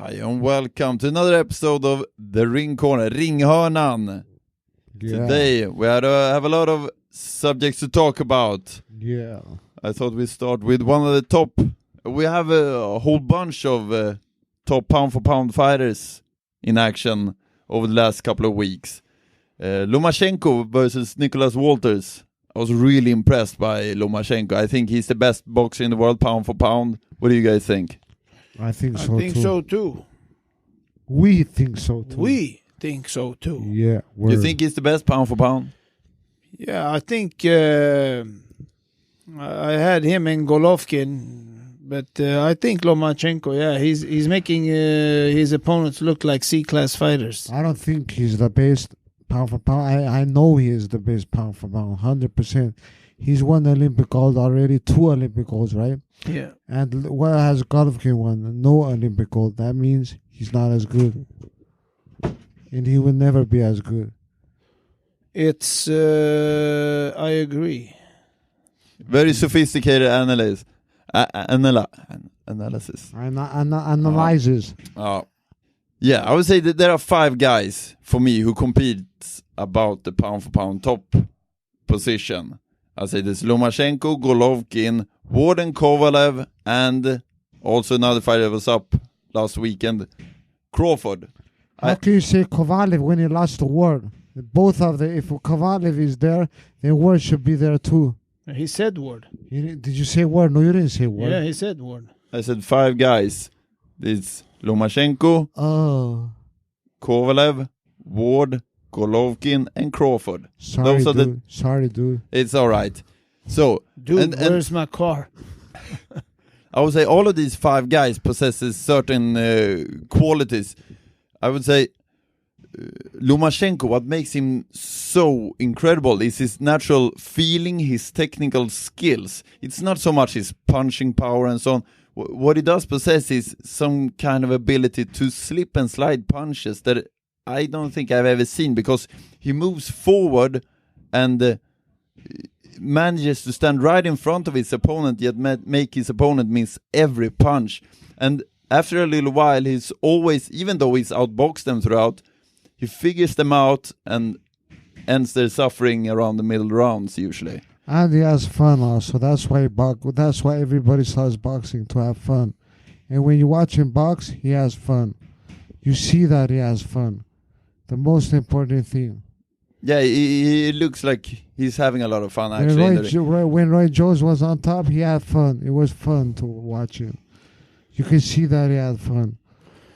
Hi and welcome to another episode of the Ring Corner, Ringhörnan. Yeah. Today we have a lot of subjects to talk about. Yeah. I thought we'd start with one of the top. We have a whole bunch of top pound-for-pound fighters in action over the last couple of weeks. Lomachenko versus Nicholas Walters. I was really impressed by Lomachenko. I think he's the best boxer in the world, pound-for-pound. What do you guys think? I think so too. We think so too. We think so too. Yeah. You think he's the best pound-for-pound? Yeah, I think I had him in Golovkin, but I think Lomachenko, yeah, he's making his opponents look like C-class fighters. I don't think he's the best pound for pound. I know he is the best pound for pound, 100%. He's won Olympic gold already, 2 Olympic golds, right? Yeah. And what has Golovkin won? No Olympic gold. That means he's not as good. And he will never be as good. It's, I agree. Very sophisticated analysis. Analyzes. Yeah, I would say that there are 5 guys for me who compete about the pound-for-pound top position. I say this: Lomachenko, Golovkin, Warden, Kovalev, and also another fighter that was up last weekend, Crawford. How can you say Kovalev when he lost the Ward? Both of them. If Kovalev is there, then Ward should be there too. He said Ward. Did you say Ward? No, you didn't say Ward. Yeah, he said Ward. I said 5 guys. It's Lomachenko, Kovalev, Ward, Golovkin, and Crawford. Sorry, dude. Sorry, dude. It's all right. So, dude, where's my car? I would say all of these 5 guys possesses certain qualities. I would say Lomachenko, what makes him so incredible is his natural feeling, his technical skills. It's not so much his punching power and so on. What he does possess is some kind of ability to slip and slide punches that I don't think I've ever seen, because he moves forward and manages to stand right in front of his opponent, yet make his opponent miss every punch. And after a little while, he's always, even though he's outboxed them throughout, he figures them out and ends their suffering around the middle rounds usually. And he has fun also. That's why everybody starts boxing, to have fun. And when you watch him box, he has fun. You see that he has fun. The most important thing. Yeah, he looks like he's having a lot of fun actually. When Roy Jones was on top, he had fun. It was fun to watch him. You can see that he had fun.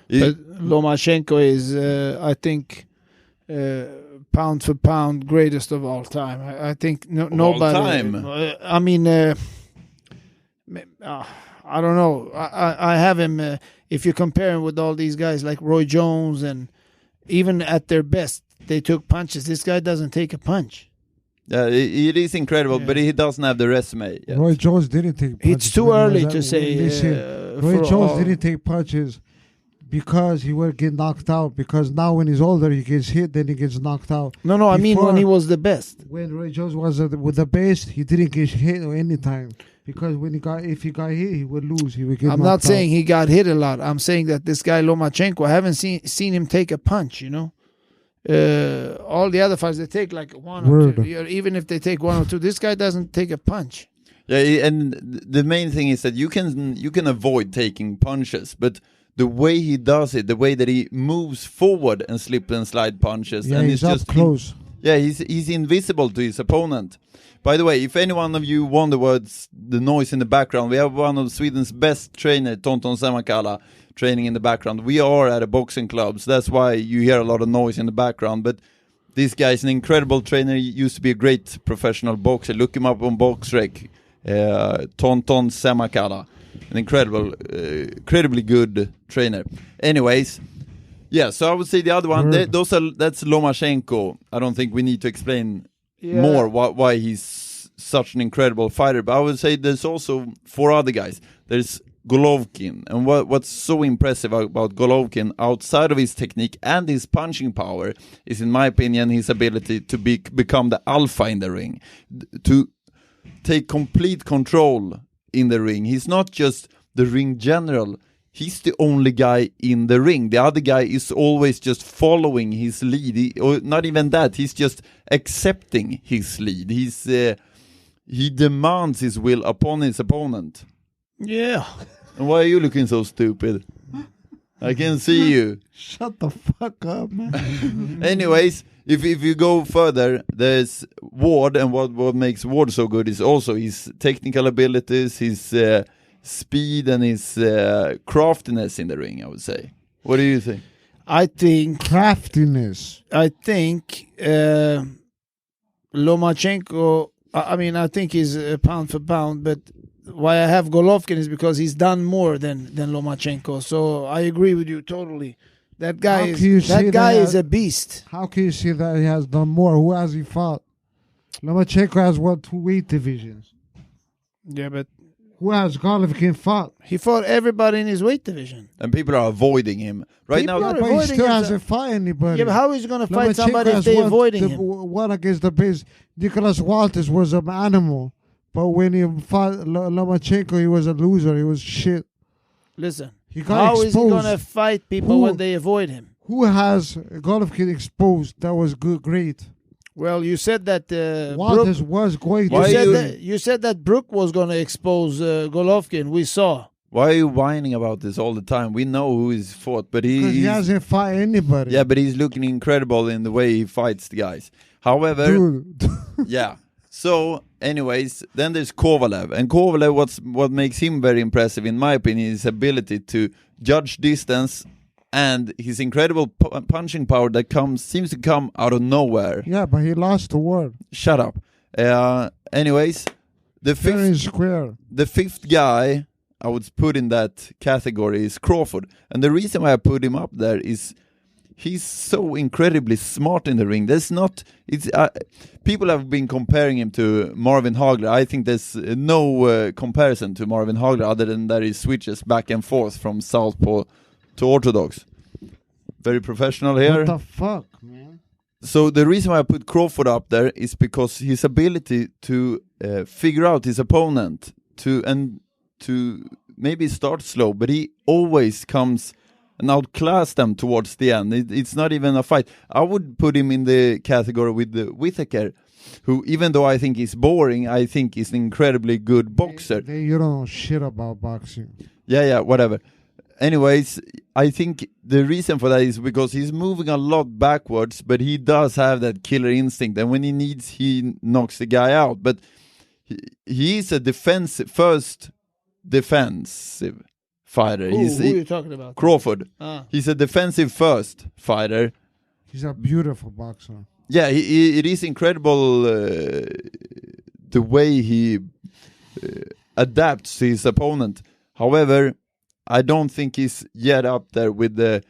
But Lomachenko is, I think, pound for pound greatest of all time. I think nobody. All time. I mean, I don't know. I have him. If you compare him with all these guys like Roy Jones, and even at their best, they took punches. This guy doesn't take a punch. Yeah, it is incredible, but he doesn't have the resume yet. Roy Jones didn't take punches. It's too early to say. Roy Jones didn't take punches because he would get knocked out. Because now when he's older, he gets hit, then he gets knocked out. No, I mean when he was the best. When Roy Jones was with the best, he didn't get hit any time. Because if he got hit, he would lose. He would get knocked out. I'm not saying he got hit a lot. I'm saying that this guy Lomachenko, I haven't seen him take a punch, you know. All the other fighters, they take like 1 or 2. Even if they take 1 or 2, this guy doesn't take a punch. Yeah, and the main thing is that you can avoid taking punches, but the way he does it, the way that he moves forward and slip and slide punches, yeah, and he's up close. He's invisible to his opponent. By the way, if any one of you wonder what's the noise in the background, we have one of Sweden's best trainer, Tonton Semakala, training in the background. We are at a boxing club, so that's why you hear a lot of noise in the background. But this guy is an incredible trainer. He used to be a great professional boxer. Look him up on BoxRec. Tonton Semakala, an incredibly good trainer. Anyways, yeah. So I would say the other one, that's Lomachenko. I don't think we need to explain more why he's such an incredible fighter. But I would say there's also 4 other guys. There's Golovkin, and what's so impressive about Golovkin, outside of his technique and his punching power, is, in my opinion, his ability to become the alpha in the ring, to take complete control in the ring. He's not just the ring general, he's the only guy in the ring. The other guy is always just following his lead, or not even that. He's just accepting his lead. He demands his will upon his opponent. Yeah. And why are you looking so stupid? I can see you. Shut the fuck up, man. Anyways, if you go further, there's Ward, and what makes Ward so good is also his technical abilities, his speed, and his craftiness in the ring, I would say. What do you think? I think Craftiness. Lomachenko, I think he's pound for pound, but why I have Golovkin is because he's done more than Lomachenko. So I agree with you totally. That guy is a beast. How can you say that he has done more? Who has he fought? Lomachenko has what, 2 weight divisions? Yeah, but Who has Golovkin fought? he fought everybody in his weight division. And people are avoiding him right People now. are But he avoiding still him. hasn't fought anybody. Yeah, but how is he going to fight Lomachenko somebody if has they're won avoiding him? One against the base. Nicholas Walters was an animal. But when he fought Lomachenko, he was a loser. He was shit. Listen, He got how is he exposed. going to fight people when they avoid him? Who has Golovkin exposed that was good, great? Well, you said that Walters was going Why to. you said that Brooke was going to expose Golovkin. We saw. Why are you whining about this all the time? We know who he's fought, but Because he he's, hasn't fought anybody. yeah, but he's looking incredible in the way he fights the guys. However, Dude. yeah. So, anyways, then there's Kovalev, and Kovalev, what makes him very impressive, in my opinion, is his ability to judge distance and his incredible punching power that seems to come out of nowhere. Yeah, but he lost the war. Shut up. Anyways, Fair and square. the fifth guy I would put in that category is Crawford, and the reason why I put him up there is he's so incredibly smart in the ring. People have been comparing him to Marvin Hagler. I think there's no comparison to Marvin Hagler other than that he switches back and forth from southpaw to orthodox. Very professional here. What the fuck, man? So the reason why I put Crawford up there is because his ability to figure out his opponent to maybe start slow, but he always comes and outclass them towards the end. It's not even a fight. I would put him in the category with the Whittaker, who, even though I think he's boring, I think he's an incredibly good boxer. You don't know shit about boxing. Yeah, whatever. Anyways, I think the reason for that is because he's moving a lot backwards, but he does have that killer instinct, and when he needs, he knocks the guy out. But he is a defensive fighter. Who are you talking about? Crawford. Ah. He's a defensive first fighter. He's a beautiful boxer. Yeah, it is incredible the way he adapts to his opponent. However, I don't think he's yet up there with the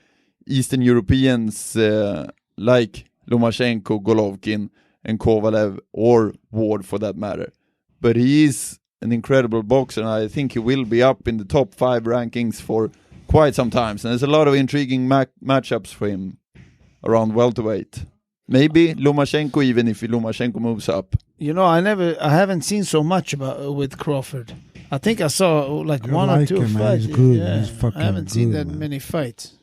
Eastern Europeans like Lomachenko, Golovkin, and Kovalev, or Ward for that matter. But he is an incredible boxer, and I think he will be up in the top 5 rankings for quite some time. And there's a lot of intriguing matchups for him around welterweight. Maybe Lomachenko, even if Lomachenko moves up. You know, I haven't seen so much with Crawford. I think I saw like one or two him, man. fights. He's good. Yeah, He's fucking I haven't seen good, that man. many fights.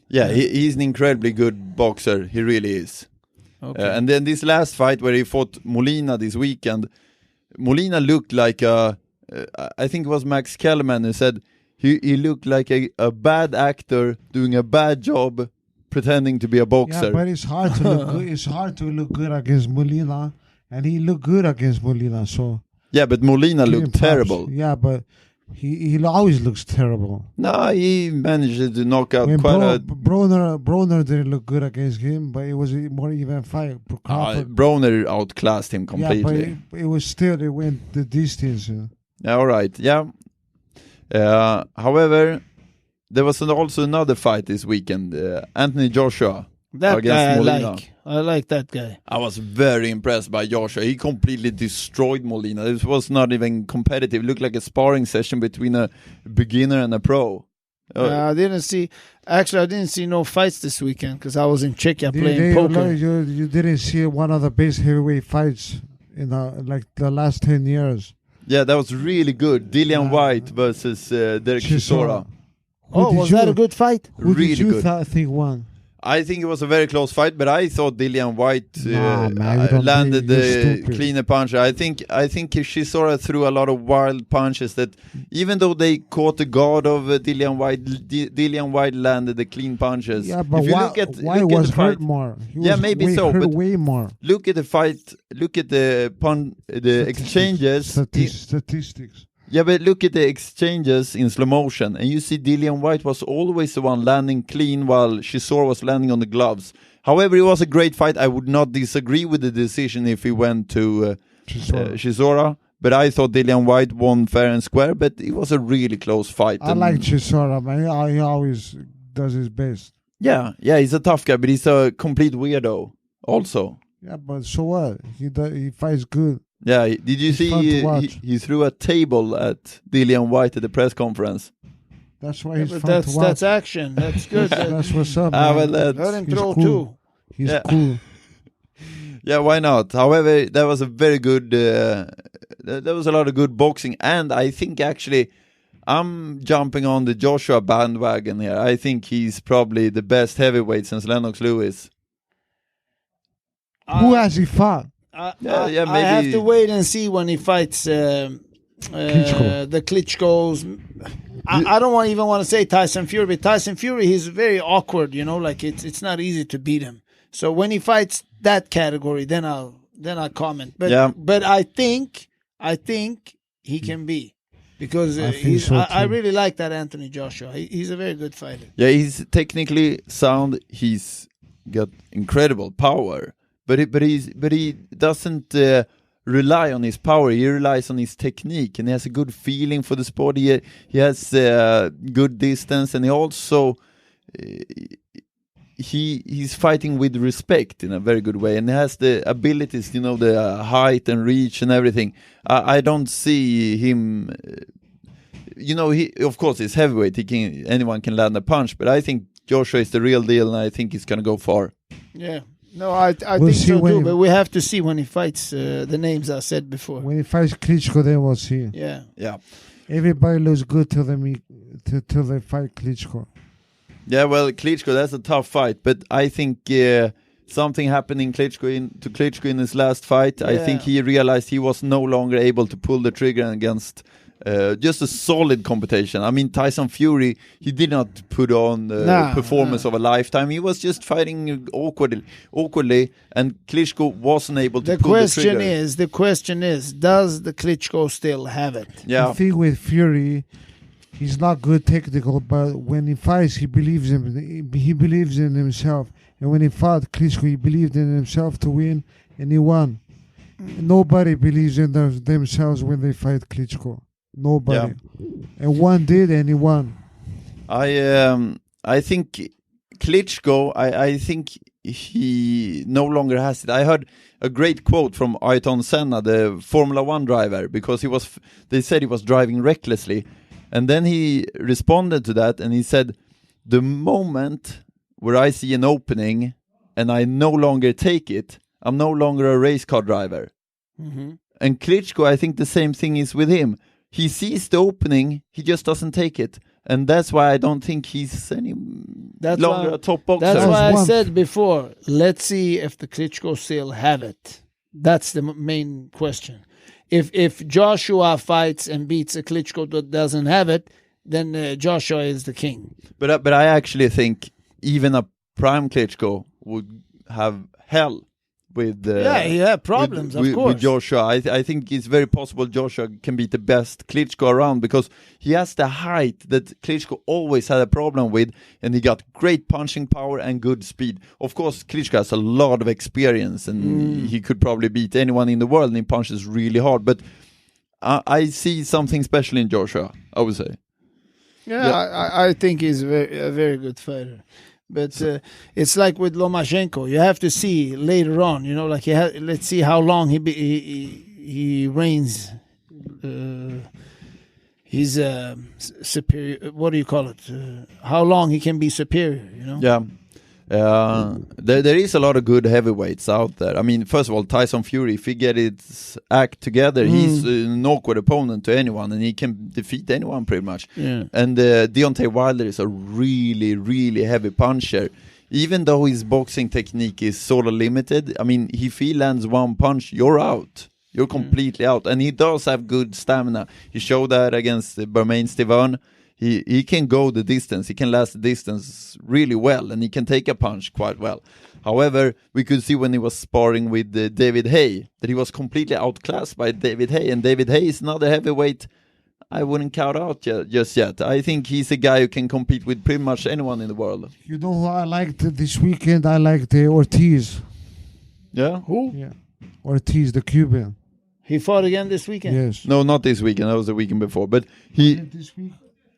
Yeah, he's an incredibly good boxer. He really is. Okay. And then this last fight where he fought Molina this weekend, Molina looked like I think it was Max Kellerman who said he looked like a bad actor doing a bad job pretending to be a boxer. Yeah, but it's hard to look good. It's hard to look good against Molina, and he looked good against Molina. So yeah, but Molina give him looked props. terrible. Yeah, but he always looks terrible. No, he managed to knock out When quite Broner didn't look good against him, but it was a more even fight. Broner outclassed him completely. Yeah, but it was still, it went the distance. Yeah, all right, yeah. However, there was also another fight this weekend. Anthony Joshua That against guy Molina. I like that guy. I was very impressed by Joshua. He completely destroyed Molina. This was not even competitive. It looked like a sparring session between a beginner and a pro. I didn't see no fights this weekend because I was in Czechia playing poker. You didn't see one of the best heavyweight fights in the last 10 years. Yeah, that was really good. Dillian White versus Derek Chisora. Oh, was that a good fight? Who Really did you good. think won? I think it was a very close fight, but I thought Dillian White Nah, man, you don't landed think- you're the stupid. cleaner punch. I think Chisora threw a lot of wild punches that, even though they caught the guard of Dillian White, Dillian White landed the clean punches. Yeah, but If you why, look at, why look at was the fight, hurt more? He Yeah, was maybe so, hurt but- way more. look at the fight, look at the exchanges. Statistics. Yeah, but look at the exchanges in slow motion, and you see Dillian White was always the one landing clean while Chisora was landing on the gloves. However, it was a great fight. I would not disagree with the decision if he went to Chisora, but I thought Dillian White won fair and square, but it was a really close fight. I and- like Chisora, man. He always does his best. Yeah, he's a tough guy, but he's a complete weirdo also. Yeah, but so what? He fights good. Yeah, did you He's see fun to watch. he threw a table at Dillian White at the press conference? That's why Yeah, he's but fun to watch. that's action. That's good. That's what's up, Ah, man. well, Let that's, him He's throw cool. too. He's Yeah. cool. yeah, why not? However, that was a very good. There was a lot of good boxing, and I think actually, I'm jumping on the Joshua bandwagon here. I think he's probably the best heavyweight since Lennox Lewis. Who has he fought? Yeah, I have maybe- to wait and see when he fights Klitschko. the Klitschko's. I don't even want to say Tyson Fury, but Tyson Fury, he's very awkward. You know, like it's not easy to beat him. So when he fights that category, then I'll comment. But Yeah. but I think he can be, because I think so, I too. really like that Anthony Joshua. He's a very good fighter. Yeah, he's technically sound. He's got incredible power, but he doesn't rely on his power. He relies on his technique, and he has a good feeling for the sport. He has good distance, and he also he's fighting with respect in a very good way, and he has the abilities, the height and reach and everything. I don't see him. He of course is heavyweight. Anyone can land a punch, but I think Joshua is the real deal, and I think he's gonna go far. Yeah. No, I We'll think see so when too. he- But we have to see when he fights the names I said before. When he fights Klitschko, then we'll see. Yeah. Yeah. Everybody looks good till they fight Klitschko. Yeah, well, Klitschko, that's a tough fight, but I think something happened to Klitschko in his last fight. I Yeah. think he realized he was no longer able to pull the trigger against just a solid competition. I mean, Tyson Fury, he did not put on the performance of a lifetime. He was just fighting awkwardly, and Klitschko wasn't able to pull the trigger. The question is, does the Klitschko still have it? Yeah, The thing with Fury, he's not good technical, but when he fights, he believes in himself. And when he fought Klitschko, he believed in himself to win, and he won. Nobody believes in themselves when they fight Klitschko. Nobody. And one did, and he won. I think Klitschko, I think he no longer has it. I heard a great quote from Ayrton Senna, the Formula 1 driver, because they said he was driving recklessly, and then he responded to that, and he said, the moment where I see an opening and I no longer take it, I'm no longer a race car driver. Mm-hmm. And Klitschko, I think the same thing is with him. He sees the opening, he just doesn't take it. And that's why I don't think he's any longer a top boxer. That's why I one. said before, let's see if the Klitschko still have it. That's the main question. If Joshua fights and beats a Klitschko that doesn't have it, then Joshua is the king. But I actually think even a prime Klitschko would have hell with He had problems, of course. with Joshua. I think it's very possible Joshua can be the best Klitschko around, because he has the height that Klitschko always had a problem with, and he got great punching power and good speed. Of course, Klitschko has a lot of experience, and he could probably beat anyone in the world, and he punches really hard. But I see something special in Joshua, I would say. Yeah. I think he's a very good fighter. But it's like with Lomachenko. You have to see later on, like let's see how long he reigns. He's superior. What do you call it? How long he can be superior? Yeah. There is a lot of good heavyweights out there. I mean, first of all, Tyson Fury, if he get his act together, he's an awkward opponent to anyone, and he can defeat anyone pretty much. Yeah. And Deontay Wilder is a really, really heavy puncher. Even though his boxing technique is sort of limited, I mean, if he lands one punch, you're out. You're completely out. And he does have good stamina. He showed that against Bermain Stiverne. He can go the distance. He can last the distance really well, and he can take a punch quite well. However, we could see when he was sparring with David Haye that he was completely outclassed by David Haye, and David Haye is not a heavyweight I wouldn't count out just yet. I think he's a guy who can compete with pretty much anyone in the world. You know who I liked this weekend? I liked Ortiz. Yeah? Who? Yeah, Ortiz, the Cuban. He fought again this weekend? Yes. No, not this weekend. That was the weekend before. But he... This week?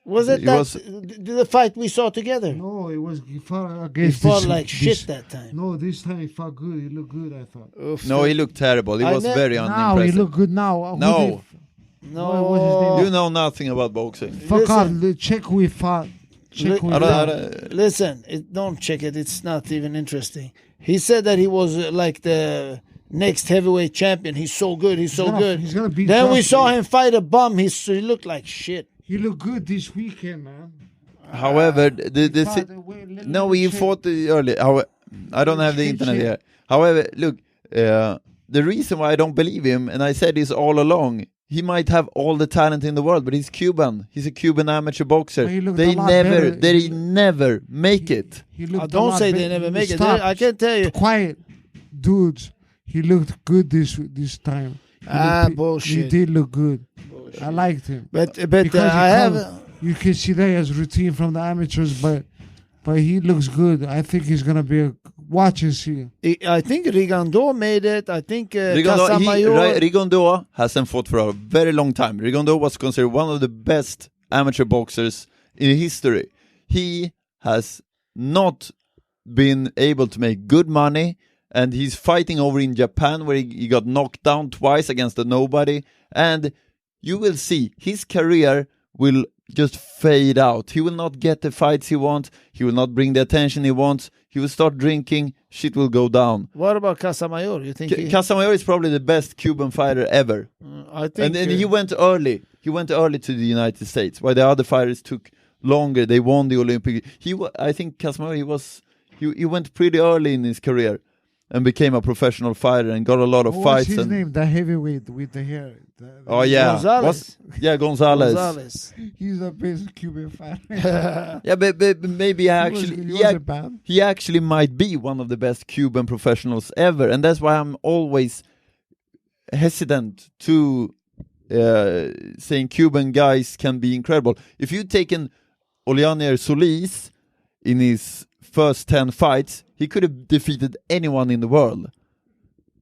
Was it the fight we saw together? No, he fought He against. fought like shit that time. No, this time he fought good. He looked good, I thought. Oof. No, he looked terrible. He was very Now he unimpressive. look good now. No. No. What was his name? You know nothing about boxing. Fuck off. Check who he fought. Check who he fought. Listen, don't check it. It's not even interesting. He said that he was like the next heavyweight champion. He's so good. He's good. He's gonna beat. Then we Joshua. saw him fight a bum. He looked like shit. He looked good this weekend, man. However, he check. fought early. I don't have the internet here. However, look, the reason why I don't believe him, and I said this all along, he might have all the talent in the world, but he's Cuban. He's a Cuban amateur boxer. They never make it. Don't say they never make it. I can tell you. Quiet, dudes. He looked good this time. Bullshit. He did look good. Bullshit. I liked him. But I have. You can see that he has routine from the amateurs, but he looks good. I think he's gonna be a watch and see. I think Rigondeaux made it. I think Casamayor. Rigondeaux hasn't fought for a very long time. Rigondeaux was considered one of the best amateur boxers in history. He has not been able to make good money, and he's fighting over in Japan where he got knocked down twice against a nobody. And you will see his career will just fade out. He will not get the fights he wants. He will not bring the attention he wants. He will start drinking. Shit will go down. What about Casamayor? You think Casamayor is probably the best Cuban fighter ever. I think. And he went early. He went early to the United States, while the other fighters took longer. They won the Olympic. I think Casamayor he went pretty early in his career and became a professional fighter and got a lot of fights. What's his name? The heavyweight with the hair. Gonzalez. Gonzalez. He's the best Cuban fighter. Yeah, but maybe he actually might be one of the best Cuban professionals ever, and that's why I'm always hesitant to saying Cuban guys can be incredible. If you'd taken Olianier Solis in his first 10 fights, he could have defeated anyone in the world.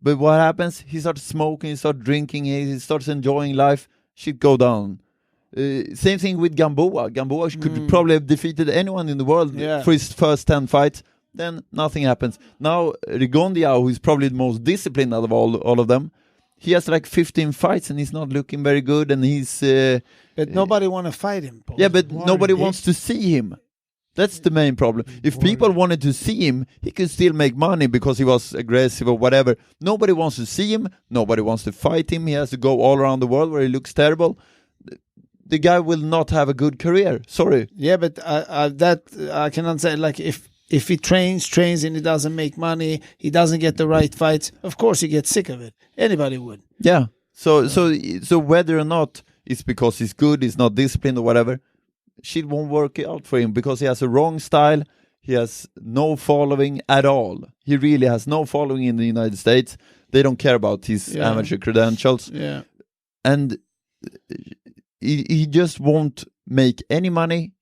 But what happens? He starts smoking, he starts drinking, he starts enjoying life. Shit go down. Same thing with Gamboa. Gamboa could probably have defeated anyone in the world for his first 10 fights. Then nothing happens. Now Rigondeaux, who is probably the most disciplined out of all of them, he has like 15 fights and he's not looking very good. And he's but nobody want to fight him. Paul. Yeah, but nobody wants to see him. That's the main problem. If people wanted to see him, he could still make money because he was aggressive or whatever. Nobody wants to see him. Nobody wants to fight him. He has to go all around the world where he looks terrible. The guy will not have a good career. Sorry. Yeah, but that I can understand. Like if he trains and he doesn't make money, he doesn't get the right fights. Of course, he gets sick of it. Anybody would. Yeah. So whether or not it's because he's good, he's not disciplined or whatever, shit won't work out for him because he has a wrong style. He has no following at all. He really has no following in the United States. They don't care about his amateur credentials. Yeah. And he just won't make any money.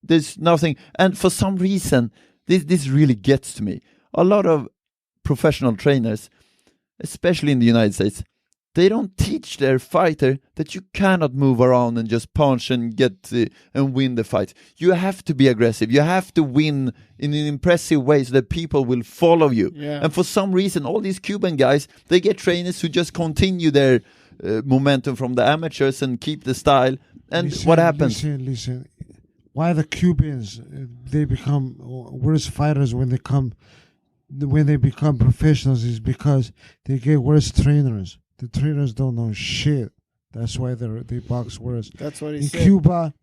There's nothing. And for some reason, this really gets to me. A lot of professional trainers, especially in the United States, they don't teach their fighter that you cannot move around and just punch and get and win the fight. You have to be aggressive. You have to win in an impressive way so that people will follow you. Yeah. And for some reason, all these Cuban guys, they get trainers who just continue their momentum from the amateurs and keep the style. And what happens? Listen. why the Cubans they become worse fighters when they become professionals is because they get worse trainers. The trainers don't know shit. That's why they box worse. That's what he In said. Cuba,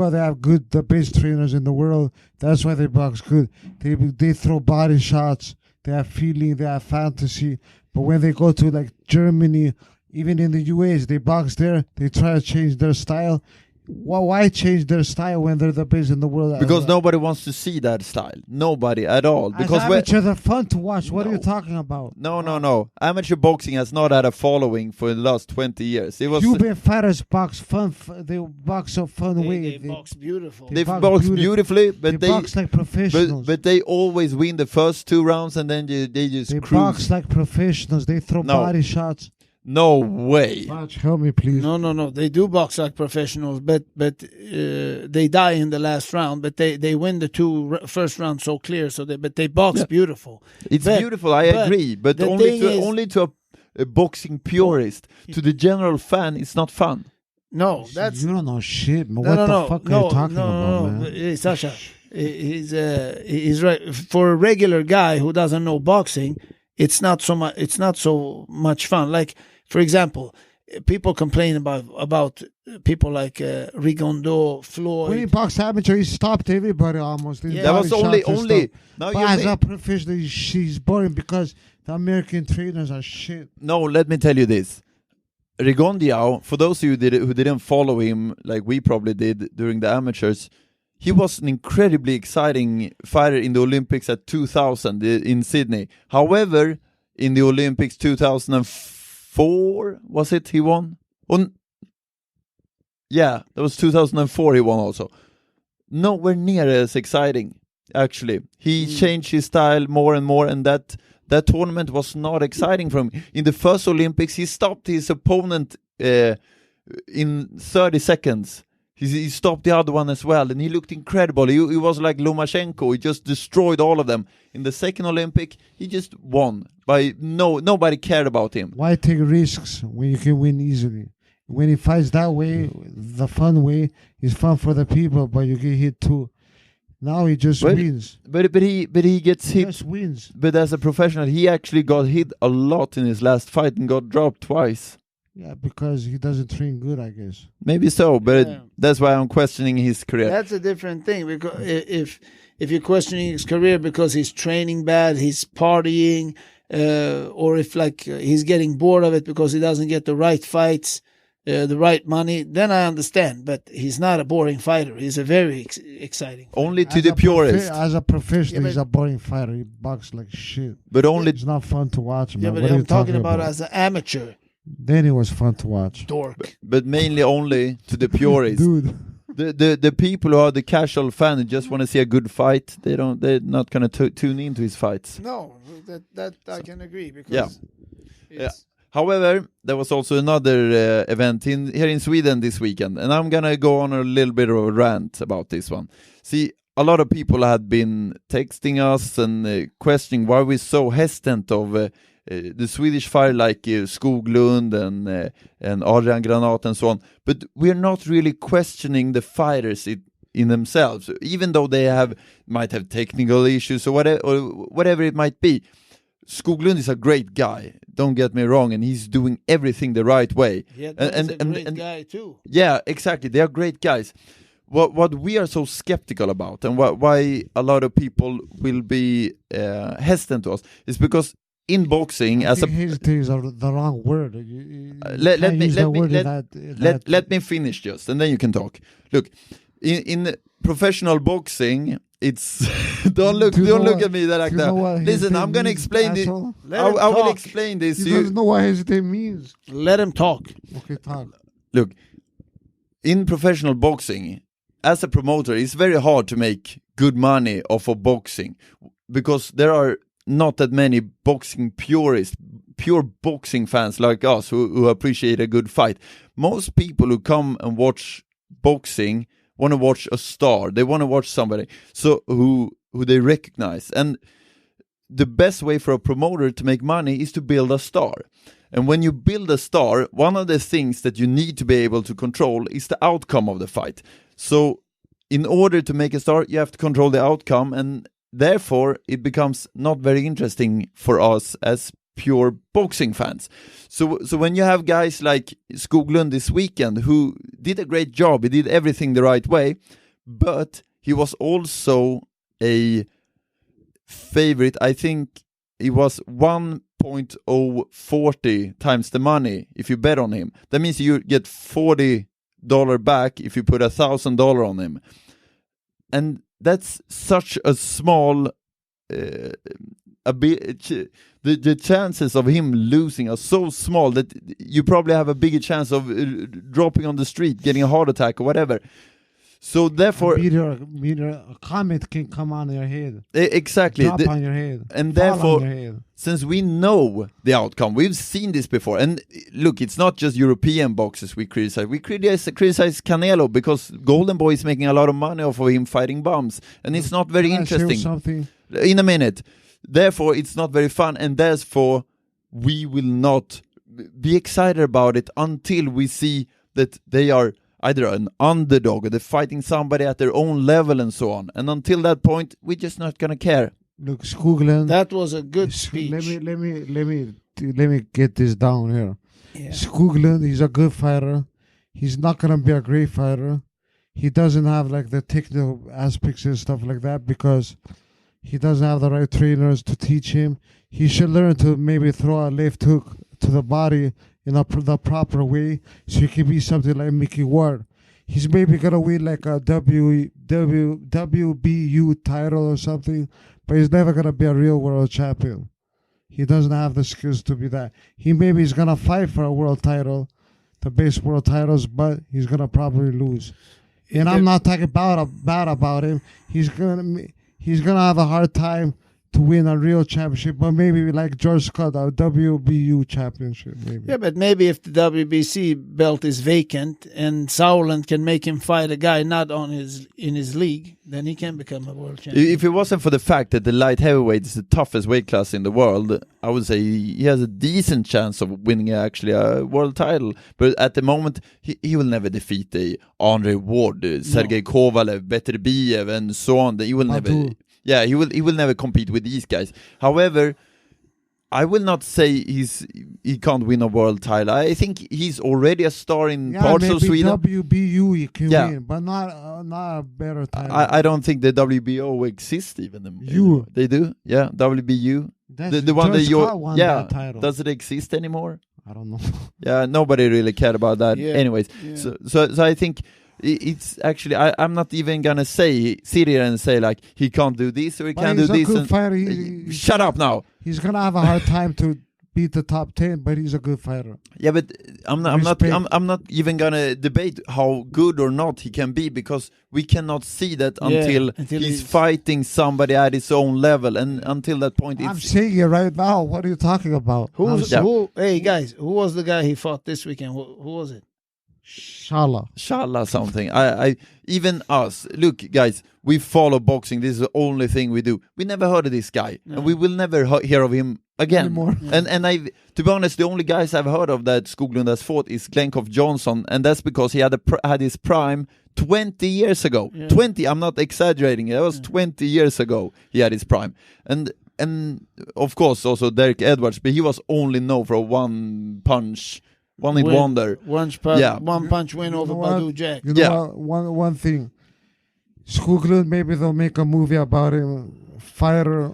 they have the best trainers in the world. That's why they box good. They throw body shots. They have feeling. They have fantasy. But when they go to like Germany, even in the US, they box there. They try to change their style. Why change their style when they're the best in the world? Because nobody wants to see that style. Nobody at all. Because amateur, they're fun to watch. What are No. you talking about? No. Amateur boxing has not had a following for the last 20 years. It was Cuban fighters box fun. They box a fun way. They box beautiful. they box box beautiful. beautifully, They but they box like professionals. but they always win the first 2 rounds and then they just They cruise. box like professionals. They throw No. body shots. No way. Watch, help me, please. No. They do box like professionals, but they die in the last round. But they win the first round so clear. But they box Yeah. beautiful. It's But- beautiful, I but agree, but the only thing to is- only to a boxing purist. To the general fan, it's not fun. No, that's You don't know shit, man. no, What no, the no, fuck no, are you talking no, about, no, man? no. Sasha, he's right. For a regular guy who doesn't know boxing, it's not so much. It's not so much fun. Like, for example, people complain about people like Rigondeaux, Floyd. When he boxed amateur, he stopped everybody almost. His Yeah. That body was only shots and only. stuff. Now But you as think- a professional, she's boring because the American trainers are shit. No, let me tell you this. Rigondeaux, for those of you who didn't follow him like we probably did during the amateurs, he was an incredibly exciting fighter in the Olympics at 2000 in Sydney. However, in the Olympics 2004, was it he won? Yeah, that was 2004 he won also. Nowhere near as exciting, actually. He changed his style more and more, and that tournament was not exciting for him. In the first Olympics, he stopped his opponent in 30 seconds. He stopped the other one as well, and he looked incredible. He was like Lomachenko. He just destroyed all of them. In the second Olympic, he just won. Nobody cared about him. Why take risks when you can win easily? When he fights that way, the fun way is fun for the people, but you get hit too. Now he just wins. But he gets He hit. just wins. But as a professional, he actually got hit a lot in his last fight and got dropped twice. Yeah, because he doesn't train good, I guess. Maybe so, but Yeah. that's why I'm questioning his career. That's a different thing, because if you're questioning his career because he's training bad, he's partying, or if he's getting bored of it because he doesn't get the right fights, the right money, then I understand. But he's not a boring fighter. He's a very exciting fighter. Only to As the a purist, as a professional, Yeah, he's a boring fighter. He boxes like shit. but only It's not fun to watch, man. Yeah, but What are you I'm talking about as an amateur Then it was fun to watch. dork. but mainly only to the purists. Dude, The people who are the casual fan and just want to see a good fight, they're not gonna tune into his fights. No, that I can agree, because Yeah. it's- However, there was also another event here in Sweden this weekend, and I'm gonna go on a little bit of a rant about this one. See, a lot of people had been texting us and questioning why we're so hesitant of the Swedish fighter like Skoglund and Adrian Granat and so on. But we're not really questioning the fighters in themselves, even though they might have technical issues or whatever it might be. Skoglund is a great guy, don't get me wrong, and he's doing everything the right way. Yeah, that And- is a and- great and- guy too. Yeah, exactly. They are great guys. What we are so skeptical about, and why a lot of people will be hesitant to us, is because in boxing, I think hesitate is the wrong word. You let can't me- use let that me- word in let- that- let me finish just, and then you can talk. Look, in professional boxing, it's don't look Do you know at me like do you know that. what Listen, hesitate I'm gonna means, explain this. asshole? Let him I will talk. explain this He to you. doesn't know what hesitate means. Let him talk. Okay, talk. Look, in professional boxing, as a promoter, it's very hard to make good money off of boxing because there are not that many boxing purists, pure boxing fans like us who appreciate a good fight. Most people who come and watch boxing want to watch a star. They want to watch somebody who they recognize. And the best way for a promoter to make money is to build a star. And when you build a star, one of the things that you need to be able to control is the outcome of the fight. So in order to make a star, you have to control the outcome, and therefore it becomes not very interesting for us as pure boxing fans. So when you have guys like Skoglund this weekend who did a great job, he did everything the right way, but he was also a favorite. I think it was 1.040 times the money if you bet on him. That means you get $40 back if you put $1,000 on him. And that's such a small the chances of him losing are so small that you probably have a bigger chance of dropping on the street, getting a heart attack or whatever. So therefore, a comet can come on your head. Exactly. Drop on your head. And fall therefore, on your head. since we know the outcome, we've seen this before. And look, it's not just European boxers we criticize. We criticize Canelo because Golden Boy is making a lot of money off of him fighting bums. And it's not very interesting. Something? In a minute. Therefore, it's not very fun. And therefore, we will not be excited about it until we see that they are either an underdog or they're fighting somebody at their own level and so on. And until that point, we're just not gonna care. Look, Skoglund. That was a good speech. Let me get this down here. Yeah. Skoglund, he's a good fighter. He's not gonna be a great fighter. He doesn't have like the technical aspects and stuff like that because he doesn't have the right trainers to teach him. He should learn to maybe throw a left hook to the body in the proper way, so he can be something like Mickey Ward. He's maybe gonna win like a WBU title or something, but he's never gonna be a real world champion. He doesn't have the skills to be that. He maybe is gonna fight for a world title, the base world titles, but he's gonna probably lose. And I'm not talking bad about him. He's gonna have a hard time to win a real championship, but maybe like George Scott, a WBU championship, maybe. Yeah, but maybe if the WBC belt is vacant and Sauerland can make him fight a guy not in his league, then he can become a world champion. If it wasn't for the fact that the light heavyweight is the toughest weight class in the world, I would say he has a decent chance of winning actually a world title. But at the moment, he will never defeat the Andre Ward, Sergey Kovalev, Beterbiev, and so on. He will never. Yeah, he will never compete with these guys. However, I will not say he can't win a world title. I think he's already a star in parts of Sweden. WBU he can win, but not a better title. I don't think the WBO exists even. They do? Yeah, WBU. The one that that title. Does it exist anymore? I don't know. Yeah, nobody really cared about that. Yeah. Anyways, so I think it's actually I'm not even gonna sit here and say like he can't do this or he can't do this. Good fighter. Shut up now. He's gonna have a hard time to beat the top 10, but he's a good fighter. Yeah, but I'm not even gonna debate how good or not he can be because we cannot see that until he's fighting somebody at his own level, and until that point, I'm saying it right now. What are you talking about? Hey guys, who was the guy he fought this weekend? Who was it? Shala something. I even us. Look, guys, we follow boxing. This is the only thing we do. We never heard of this guy, and we will never hear of him again. Anymore. And to be honest, the only guys I've heard of that Skoglund has fought is Glencoff Johnson, and that's because he had his prime 20 years ago. Yeah. 20. I'm not exaggerating. It was 20 years ago he had his prime, and of course also Derek Edwards, but he was only known for a one punch. One wonder. One punch win over Badu Jack. You know one thing. Skoglund, maybe they'll make a movie about him. Fighter,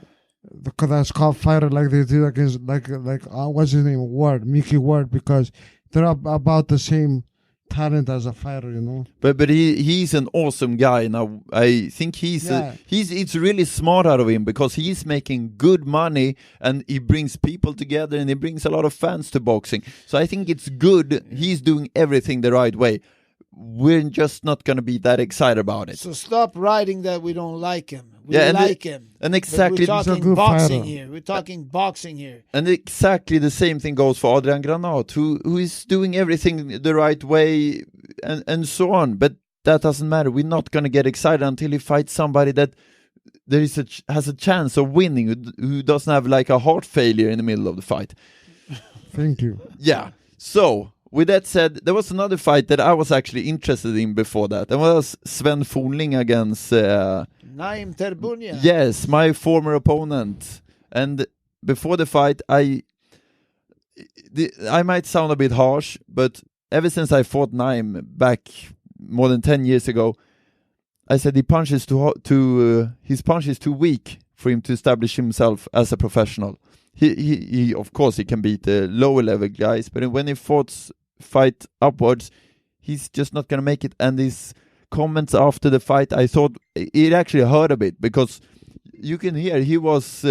because that's called Fighter, like they did against what's his name, Ward, Mickey Ward, because they're about the same talent as a fighter, you know. But he's an awesome guy now. I think it's really smart out of him because he's making good money and he brings people together and he brings a lot of fans to boxing. So I think it's good. He's doing everything the right way. We're just not going to be that excited about it. So stop writing that we don't like him. We like him. And exactly, we're talking boxing here. We're talking boxing here. And exactly the same thing goes for Adrian Granat, who is doing everything the right way and so on. But that doesn't matter. We're not going to get excited until he fights somebody that has a chance of winning, who doesn't have like a heart failure in the middle of the fight. Thank you. Yeah. So with that said, there was another fight that I was actually interested in before that. And was Sven Fornling against Naim Terbunia. Yes, my former opponent. And before the fight, I might sound a bit harsh, but ever since I fought Naim back more than 10 years ago, I said his punch is too weak for him to establish himself as a professional. He of course he can beat the lower level guys, but when he fight upwards, he's just not gonna make it. And his comments after the fight, I thought it actually hurt a bit, because you can hear he was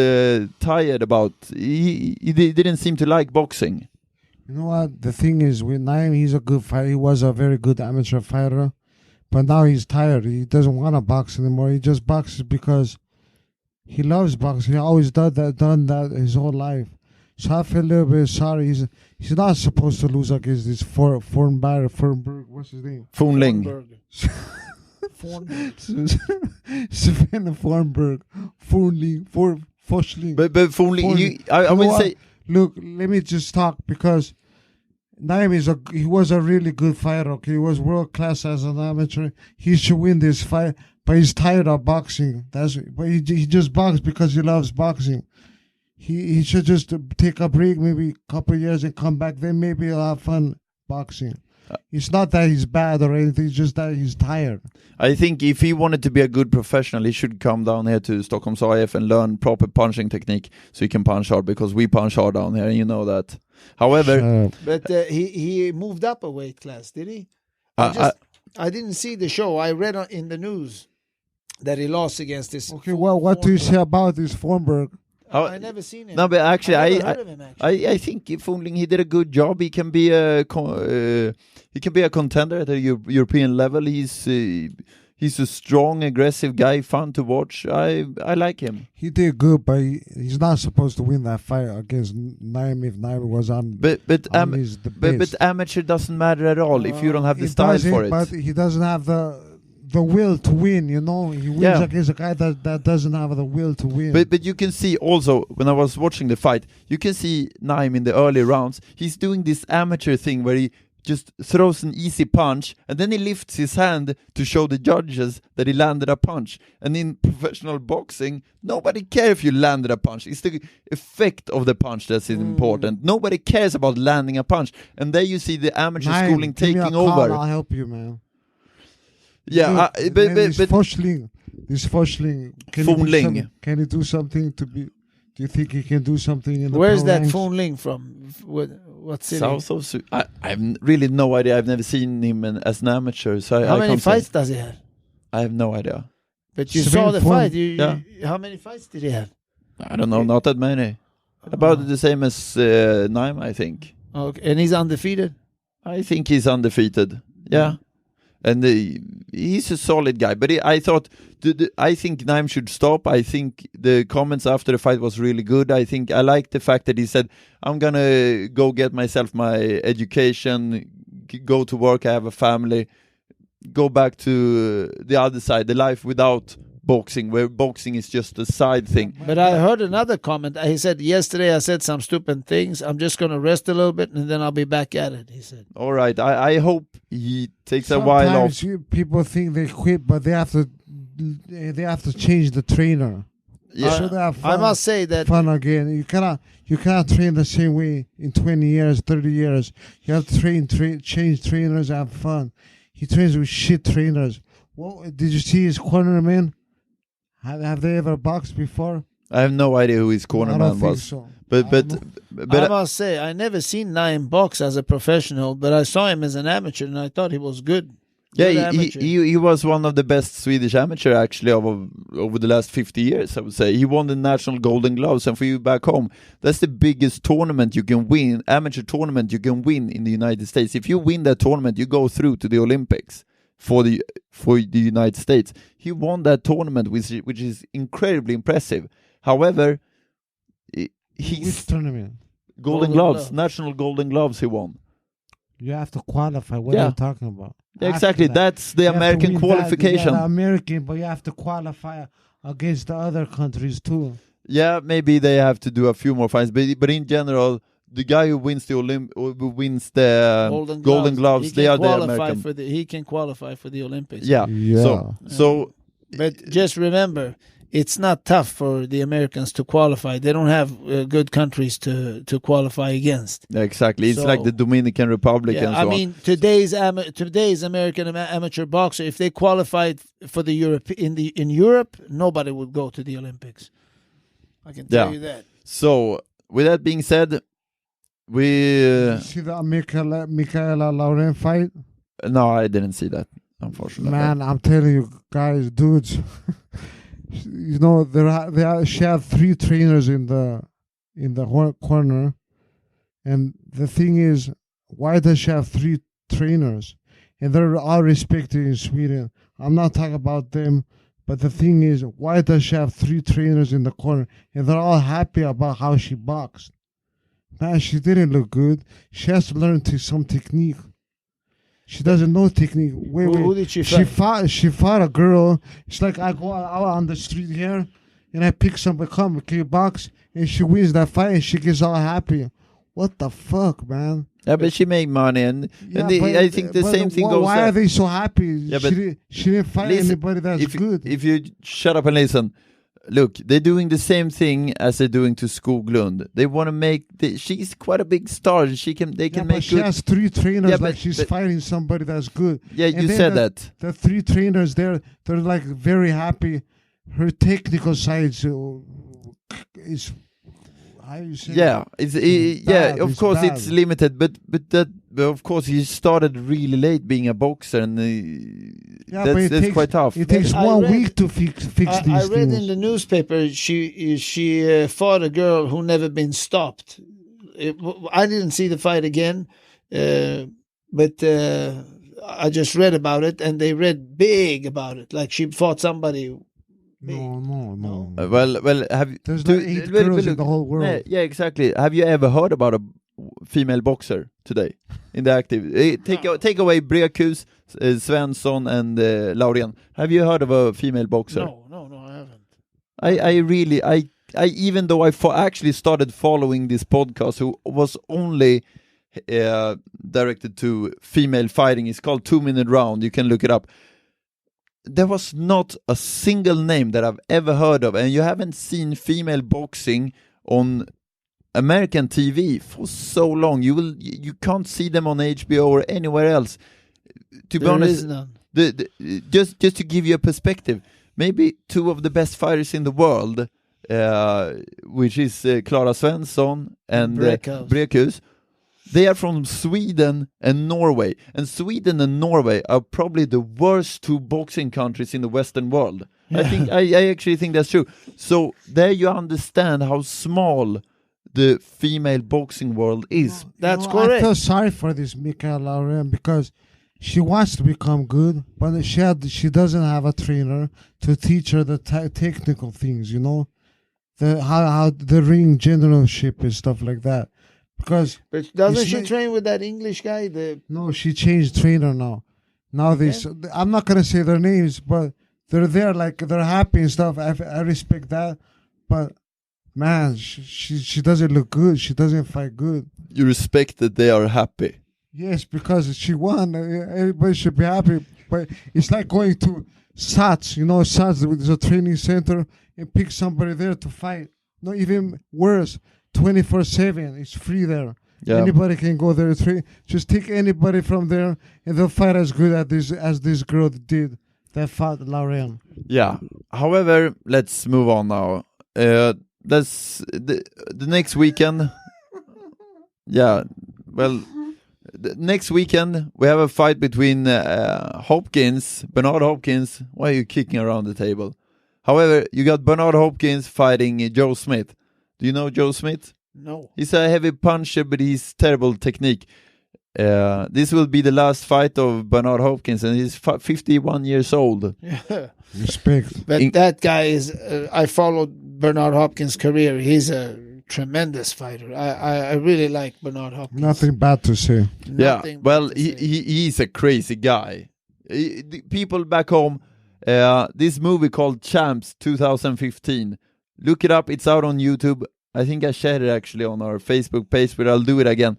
tired about. He didn't seem to like boxing. You know what? The thing is, with Naim, he's a good fighter. He was a very good amateur fighter, but now he's tired. He doesn't want to box anymore. He just boxes because he loves boxing. He always done that his whole life. So I feel a little bit sorry. He's not supposed to lose against this Fernberg. What's his name? Fornling. Sven Fornberg. Fornling. But Fornling, I would say. Look, let me just talk, because Naim he was a really good fighter. Okay, he was world class as an amateur. He should win this fight, but he's tired of boxing. But he just boxes because he loves boxing. He should just take a break, maybe a couple of years, and come back. Then maybe he'll have fun boxing. It's not that he's bad or anything. It's just that he's tired. I think if he wanted to be a good professional, he should come down here to Stockholm's IF and learn proper punching technique, so he can punch hard, because we punch hard down here, and you know that. However, but he moved up a weight class, did he? I didn't see the show. I read in the news that he lost against this. Okay, well, what do you say about this Fornberg? I never seen him. No, but actually, I think if Fornling, he did a good job. He can be a contender at the European level. He's a strong, aggressive guy, fun to watch. I like him. He did good, but he's not supposed to win that fight against Naim if Naim was on. But amateur doesn't matter at all if you don't have the style for it. But he doesn't have the will to win, you know. He wins against a guy that doesn't have the will to win. But you can see also, when I was watching the fight, you can see Naim in the early rounds, he's doing this amateur thing where he just throws an easy punch, and then he lifts his hand to show the judges that he landed a punch. And in professional boxing, nobody cares if you landed a punch. It's the effect of the punch that's important. Nobody cares about landing a punch. And there you see the amateur schooling taking over. I'll help you, man. Yeah, this Fornling, can he do something to be? Do you think he can do something in the Where's that ranks? Fornling from? What city? South of I have really no idea. I've never seen him as an amateur. So how many fights does he have? I have no idea. But you saw the fight. How many fights did he have? I don't know. Not that many. About the same as Naim, I think. Okay, and he's undefeated? I think he's undefeated. Yeah. And he's a solid guy, but I think Naim should stop. I think the comments after the fight was really good. I like the fact that he said, I'm gonna go get myself my education, go to work, I have a family, go back to the other side, the life without boxing, where boxing is just a side thing. But I heard another comment. He said, yesterday I said some stupid things. I'm just going to rest a little bit and then I'll be back at it, he said. All right. I hope he takes a while off. Sometimes people think they quit, but they have to change the trainer. Yeah. So they have fun, I must say that fun again. You cannot train the same way in 20 years, 30 years. You have to change trainers, have fun. He trains with shit trainers. Well, did you see his cornerman? Have they ever boxed before? I have no idea who his cornerman was. So. But I must say, I never seen Naim box as a professional, but I saw him as an amateur and I thought he was good. Yeah, he was one of the best Swedish amateur actually over the last 50 years, I would say. He won the National Golden Gloves, and for you back home, that's the biggest tournament you can win, amateur tournament you can win in the United States. If you win that tournament, you go through to the Olympics for the United States. He won that tournament, which is incredibly impressive. However, which tournament? Golden Gloves, National Golden Gloves he won. You have to qualify. What are you talking about? Yeah, exactly. That's the American qualification. The American, but you have to qualify against the other countries too. Yeah, maybe they have to do a few more fights, but in general, the guy who wins the who wins the Golden Gloves, they are the American. He can qualify for the Olympics. Yeah. So but just remember, it's not tough for the Americans to qualify. They don't have good countries to qualify against. Exactly. It's like the Dominican Republic and so on. I mean, today's American amateur boxer, if they qualified for the in Europe, nobody would go to the Olympics. I can tell you that. So, with that being said, we see the Michaela Lauren fight? No, I didn't see that, unfortunately. Man, I'm telling you guys, dudes. You know, she had 3 trainers in the corner, and the thing is, why does she have 3 trainers? And they're all respected in Sweden. I'm not talking about them, but the thing is, why does she have 3 trainers in the corner? And they're all happy about how she boxed. Man, she didn't look good. She has to learn some technique. She doesn't know technique. Who did she fight? She fought a girl. It's like I go out on the street here, and I pick somebody, can you box? And she wins that fight, and she gets all happy. What the fuck, man? Yeah, but she made money, I think the same thing goes. Why are they so happy? Yeah, she didn't fight anybody that's good. If you shut up and listen, look, they're doing the same thing as they're doing to Skoglund. They want to make. She's quite a big star. They can make. But she has 3 trainers. She's fighting somebody that's good. Yeah, and you said that. The 3 trainers, they're like very happy. Her technical side is. How you say? Yeah, of course bad. it's limited, but of course he started really late being a boxer, and that's quite tough. It takes 1 week to fix these things. I read in the newspaper she fought a girl who never been stopped. I didn't see the fight again, but I just read about it, and they read big about it, like she fought somebody. No. Well, have you? There's like 8 girls in the whole world. Yeah, exactly. Have you ever heard about a female boxer today in the active? Take away Brekus, Svensson, and Laurien. Have you heard of a female boxer? No, I haven't. I really, even though I actually started following this podcast, who was only directed to female fighting. It's called 2 Minute Round. You can look it up. There was not a single name that I've ever heard of, and you haven't seen female boxing on American TV for so long. You can't see them on HBO or anywhere else. To be honest, just to give you a perspective, maybe 2 of the best fighters in the world, which is Clara Svensson and Brekus. They are from Sweden and Norway. And Sweden and Norway are probably the worst 2 boxing countries in the Western world. Yeah. I actually think that's true. So there you understand how small the female boxing world is. That's correct. I feel sorry for this Michaela Lauren because she wants to become good, but she doesn't have a trainer to teach her the technical things, you know? How the ring generalship and stuff like that. But doesn't she train with that English guy? No, she changed trainer now. Now I'm not gonna say their names, but they're there, like they're happy and stuff. I respect that, but man, she doesn't look good. She doesn't fight good. You respect that they are happy. Yes, because she won. Everybody should be happy. But it's like going to SATS. You know, SATS is a training center, and pick somebody there to fight. No, even worse. 24/7, it's free there. Yeah. Anybody can go there. Just take anybody from there, and they'll fight as good as this girl did that fought Lauren. Yeah. However, let's move on now. That's the next weekend. Yeah. Well, next weekend we have a fight between Bernard Hopkins. Why are you kicking around the table? However, you got Bernard Hopkins fighting Joe Smith. Do you know Joe Smith? No. He's a heavy puncher, but he's terrible technique. This will be the last fight of Bernard Hopkins, and he's 51 years old. Yeah. Respect. But that guy is... I followed Bernard Hopkins' career. He's a tremendous fighter. I really like Bernard Hopkins. Nothing bad to say. He's a crazy guy. The people back home, this movie called Champs 2015, look it up. It's out on YouTube. I think I shared it actually on our Facebook page, but I'll do it again.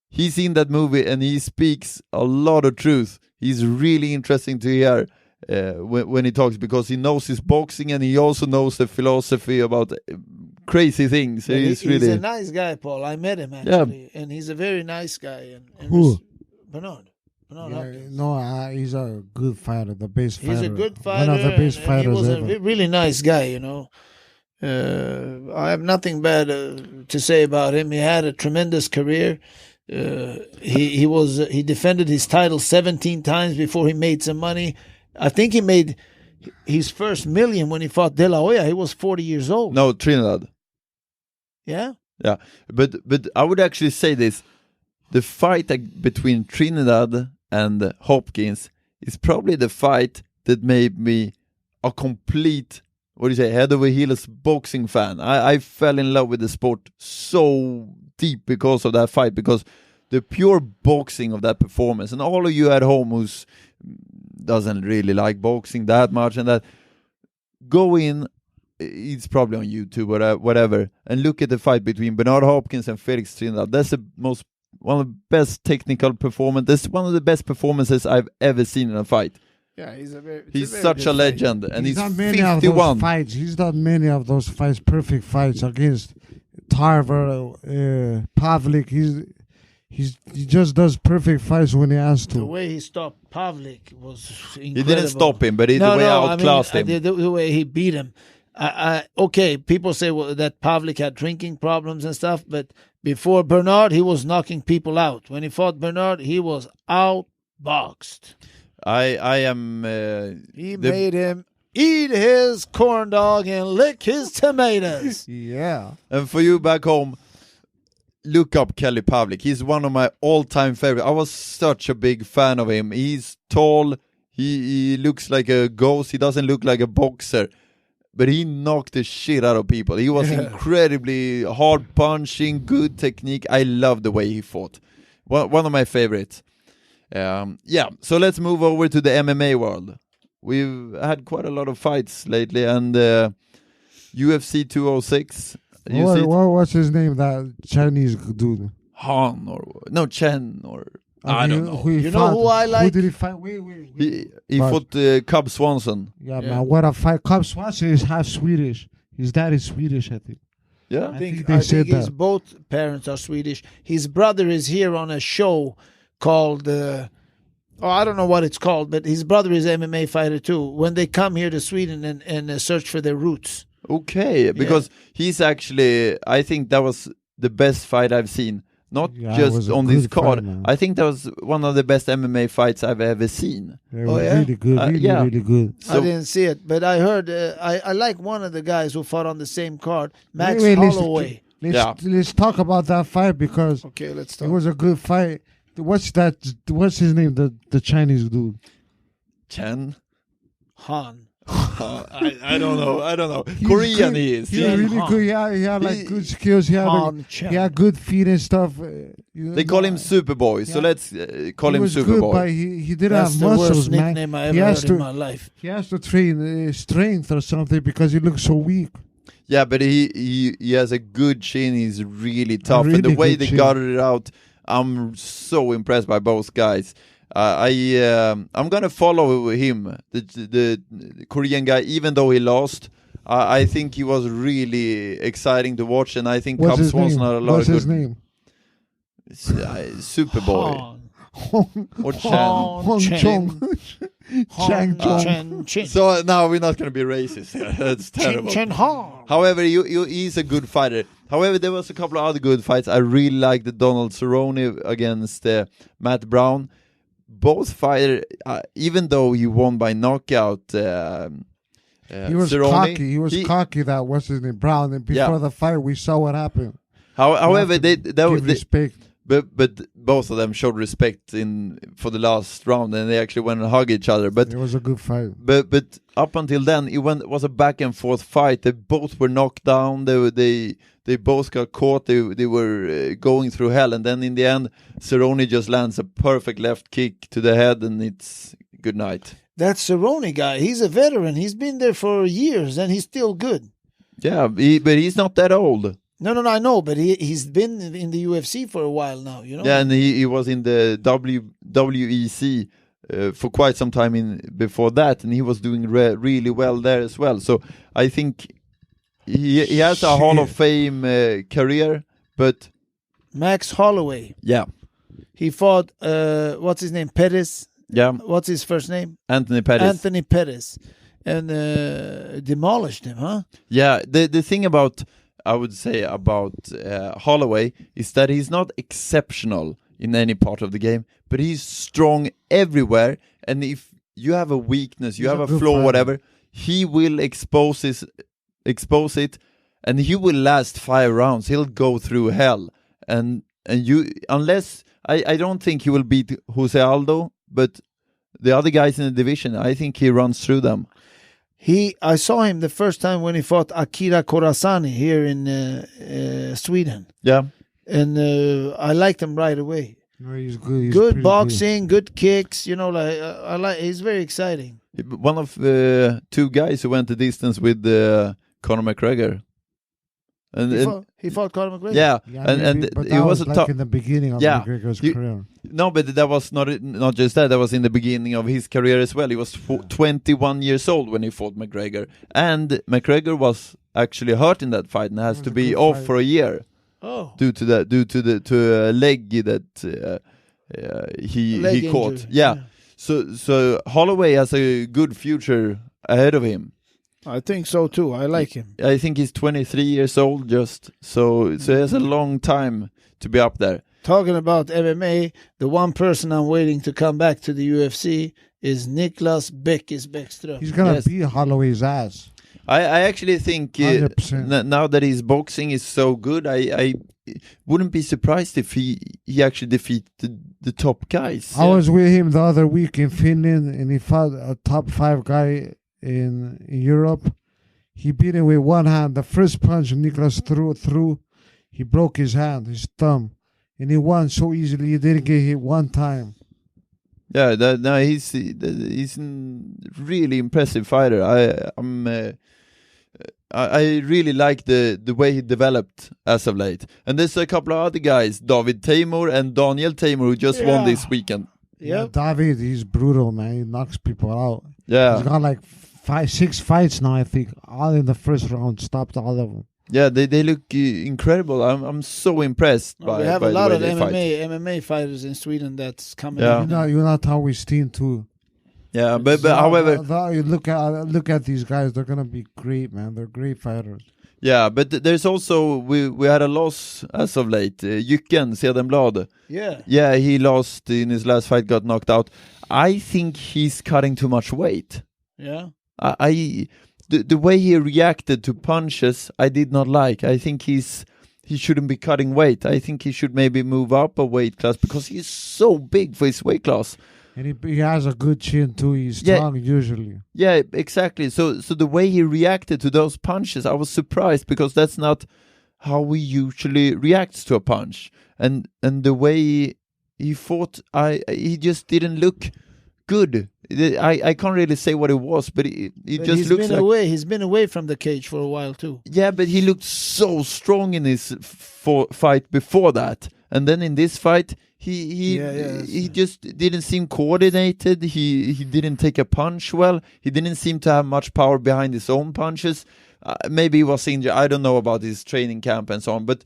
He's in that movie and he speaks a lot of truth. He's really interesting to hear when he talks, because he knows his boxing and he also knows the philosophy about crazy things. He's a nice guy, Paul. I met him actually, and he's a very nice guy. And Who? Bernard Yeah, Hopkins. no, he's a good fighter, the best fighter. He's a good fighter. One of the best and fighters he was ever. a really nice guy, you know. I have nothing bad to say about him. He had a tremendous career. He defended his title 17 times before he made some money. I think he made his first million when he fought De La Hoya. He was 40 years old. No, Trinidad. Yeah? Yeah, but I would actually say this: the fight between Trinidad and Hopkins is probably the fight that made me a complete, what do you say, head over heels boxing fan. I fell in love with the sport so deep because of that fight, because the pure boxing of that performance. And all of you at home who's doesn't really like boxing that much and that, go in, it's probably on YouTube or whatever, and look at the fight between Bernard Hopkins and Felix Trinidad. That's one of the best technical performance. That's one of the best performances I've ever seen in a fight. Yeah, He's such a legend, and he's done many of 51. those fights. He's done many of those fights, perfect fights against Tarver, Pavlik. He just does perfect fights when he has The to. way he stopped Pavlik was incredible. He didn't stop him, but the way outclassed him. The way he beat him. Okay, people say that Pavlik had drinking problems and stuff, but before Bernard, he was knocking people out. When he fought Bernard, he was outboxed. I am. Made him eat his corn dog and lick his tomatoes. Yeah. And for you back home, look up Kelly Pavlik. He's one of my all-time favorite. I was such a big fan of him. He's tall. He looks like a ghost. He doesn't look like a boxer. But he knocked the shit out of people. He was incredibly hard punching, good technique. I love the way he fought. One of my favorites. So let's move over to the MMA world. We've had quite a lot of fights lately, and UFC 206. What's his name? That Chinese dude. Han Chen or I don't know. You know who I like? Who did he fight? Wait. He fought Cub Swanson. Yeah, man. What a fight. Cub Swanson is half Swedish. His dad is Swedish, I think. Yeah, I think said his that. both parents are Swedish. His brother is here on a show called I don't know what it's called, but his brother is an MMA fighter too. When they come here to Sweden and search for their roots. Okay, because he's actually, I think that was the best fight I've seen. Not just on this card. Fight, I think that was one of the best MMA fights I've ever seen. They were really good, really good. So, I didn't see it, but I heard. I like one of the guys who fought on the same card, Max Wait, Holloway. Let's talk about that fight because Okay, let's it talk. was a good fight. What's his name? The Chinese dude. Chen? Han. I don't know. He's Korean good. he is. He's Yeah. really good. He had like good skills. He had good feet and stuff. They call him Superboy, so let's call him was good, Superboy. but he didn't That's have the muscles, worst man. nickname I He ever has heard to- in my life. He has to train strength or something because he looks so weak. Yeah, but he has a good chin. He's really tough, and the really way good they chin. got it out, I'm so impressed by both guys. I'm gonna follow him, the Korean guy, even though he lost. I think he was really exciting to watch, and I think What's Cub his Swanson name? had a lot What's of his good. name? Superboy Han. or Chen. Hong Chen. Chong. Chang Chong. Chen. Chen. So now we're not gonna be racist. That's terrible. Chen Han. However, he's a good fighter. However, there was a couple of other good fights. I really liked the Donald Cerrone against Matt Brown. Both fighters, even though he won by knockout, He was Cerrone, cocky. He was cocky. That what's his name, Brown. And before the fight, we saw what happened. However, Give respect. but both of them showed respect for the last round, and they actually went and hugged each other. But It was a good fight. But up until then, it was a back and forth fight. They both were knocked down. They both got caught. They were going through hell, and then in the end, Cerrone just lands a perfect left kick to the head, and it's good night. That Cerrone guy, he's a veteran. He's been there for years, and he's still good. Yeah, but he's not that old. No, I know, but he's been in the UFC for a while now, you know? Yeah, and he was in the WEC for quite some time before that, and he was doing really well there as well. So I think he has a Hall of Fame career, but... Max Holloway. Yeah. He fought, what's his name, Pettis? Yeah. What's his first name? Anthony Pettis. And demolished him, huh? Yeah, the thing about... I would say about Holloway is that he's not exceptional in any part of the game, but he's strong everywhere. And if you have a weakness, you have a flaw, whatever, he will expose it, and he will last 5 rounds. He'll go through hell, and you unless I don't think he will beat Jose Aldo, but the other guys in the division, I think he runs through them. I saw him the first time when he fought Akira Khorasani here in Sweden. Yeah. And I liked him right away. No, he's good. He's good boxing, good kicks. You know, he's very exciting. One of two guys who went the distance with Conor McGregor. And he fought Conor McGregor. Yeah, and it was like in the beginning of McGregor's career. No, but that was not just that. That was in the beginning of his career as well. He was 21 years old when he fought McGregor, and McGregor was actually hurt in that fight and has to be off for a year. Oh, due to a leg that he caught. Injury. Yeah. So Holloway has a good future ahead of him. I think so too. I like him. I think he's 23 years old so he has a long time to be up there. Talking about MMA, the one person I'm waiting to come back to the UFC is Niklas Bäckström. He's gonna beat Holloway's ass. I actually think now that his boxing is so good, I wouldn't be surprised if he actually defeated the top guys. I was with him the other week in Finland, and he fought a top 5 guy in Europe. He beat him with one hand. The first punch Niklas threw, he broke his hand, his thumb, and he won so easily. He didn't get hit one time. Yeah, he's a really impressive fighter. I really like the way he developed as of late. And there's a couple of other guys, David Teymur and Daniel Teymur, who just won this weekend. Yeah, David, he's brutal, man. He knocks people out. Yeah, he's got like 5-6 fights now, I think. All in the first round, stopped all of them. Yeah, they look incredible. I'm so impressed by. We have a lot of MMA fighters in Sweden that's coming. Yeah, you're not always seen too. Yeah, but however, you look at these guys. They're gonna be great, man. They're great fighters. Yeah, but there's also we had a loss as of late. Jycken Cedenblad. Yeah, he lost in his last fight, got knocked out. I think he's cutting too much weight. Yeah. The way he reacted to punches, I did not like. I think he shouldn't be cutting weight. I think he should maybe move up a weight class because he's so big for his weight class. And he has a good chin too. He's strong usually. Yeah, exactly. So the way he reacted to those punches, I was surprised because that's not how we usually react to a punch. And the way he fought, he just didn't look good. I can't really say what it was, but it just looks like... He's been away from the cage for a while too. Yeah, but he looked so strong in his fight before that. And then in this fight, he just didn't seem coordinated. He didn't take a punch well. He didn't seem to have much power behind his own punches. Maybe he was injured. I don't know about his training camp and so on, but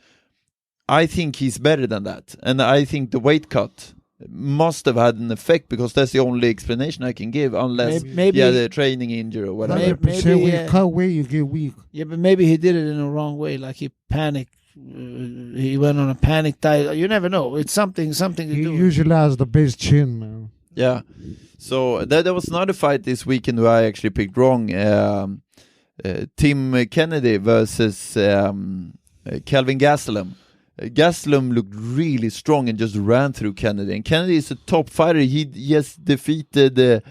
I think he's better than that. And I think the weight cut must have had an effect because that's the only explanation I can give, unless maybe the training injury or whatever. Maybe when you cut weight, you get weak. Yeah, but maybe he did it in the wrong way. Like he panicked. He went on a panic diet. You never know. It's something to do. He usually has the best chin, man. Yeah. So there was another fight this weekend where I actually picked wrong. Tim Kennedy versus Kelvin Gastelum. Gastelum looked really strong and just ran through Kennedy. And Kennedy is a top fighter. He just defeated the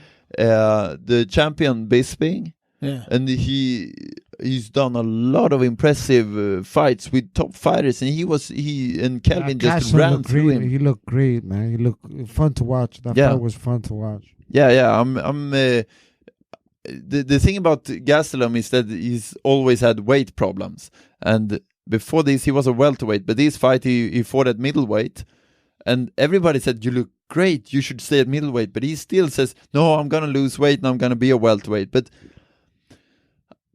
champion Bisping. Yeah. And he's done a lot of impressive fights with top fighters, and Kelvin just ran through him. He looked great, man. He looked fun to watch. That fight was fun to watch. Yeah. the thing about Gastelum is that he's always had weight problems, and before this he was a welterweight, but this fight he fought at middleweight, and everybody said, you look great, you should stay at middleweight, but he still says, no, I'm gonna lose weight and I'm gonna be a welterweight. But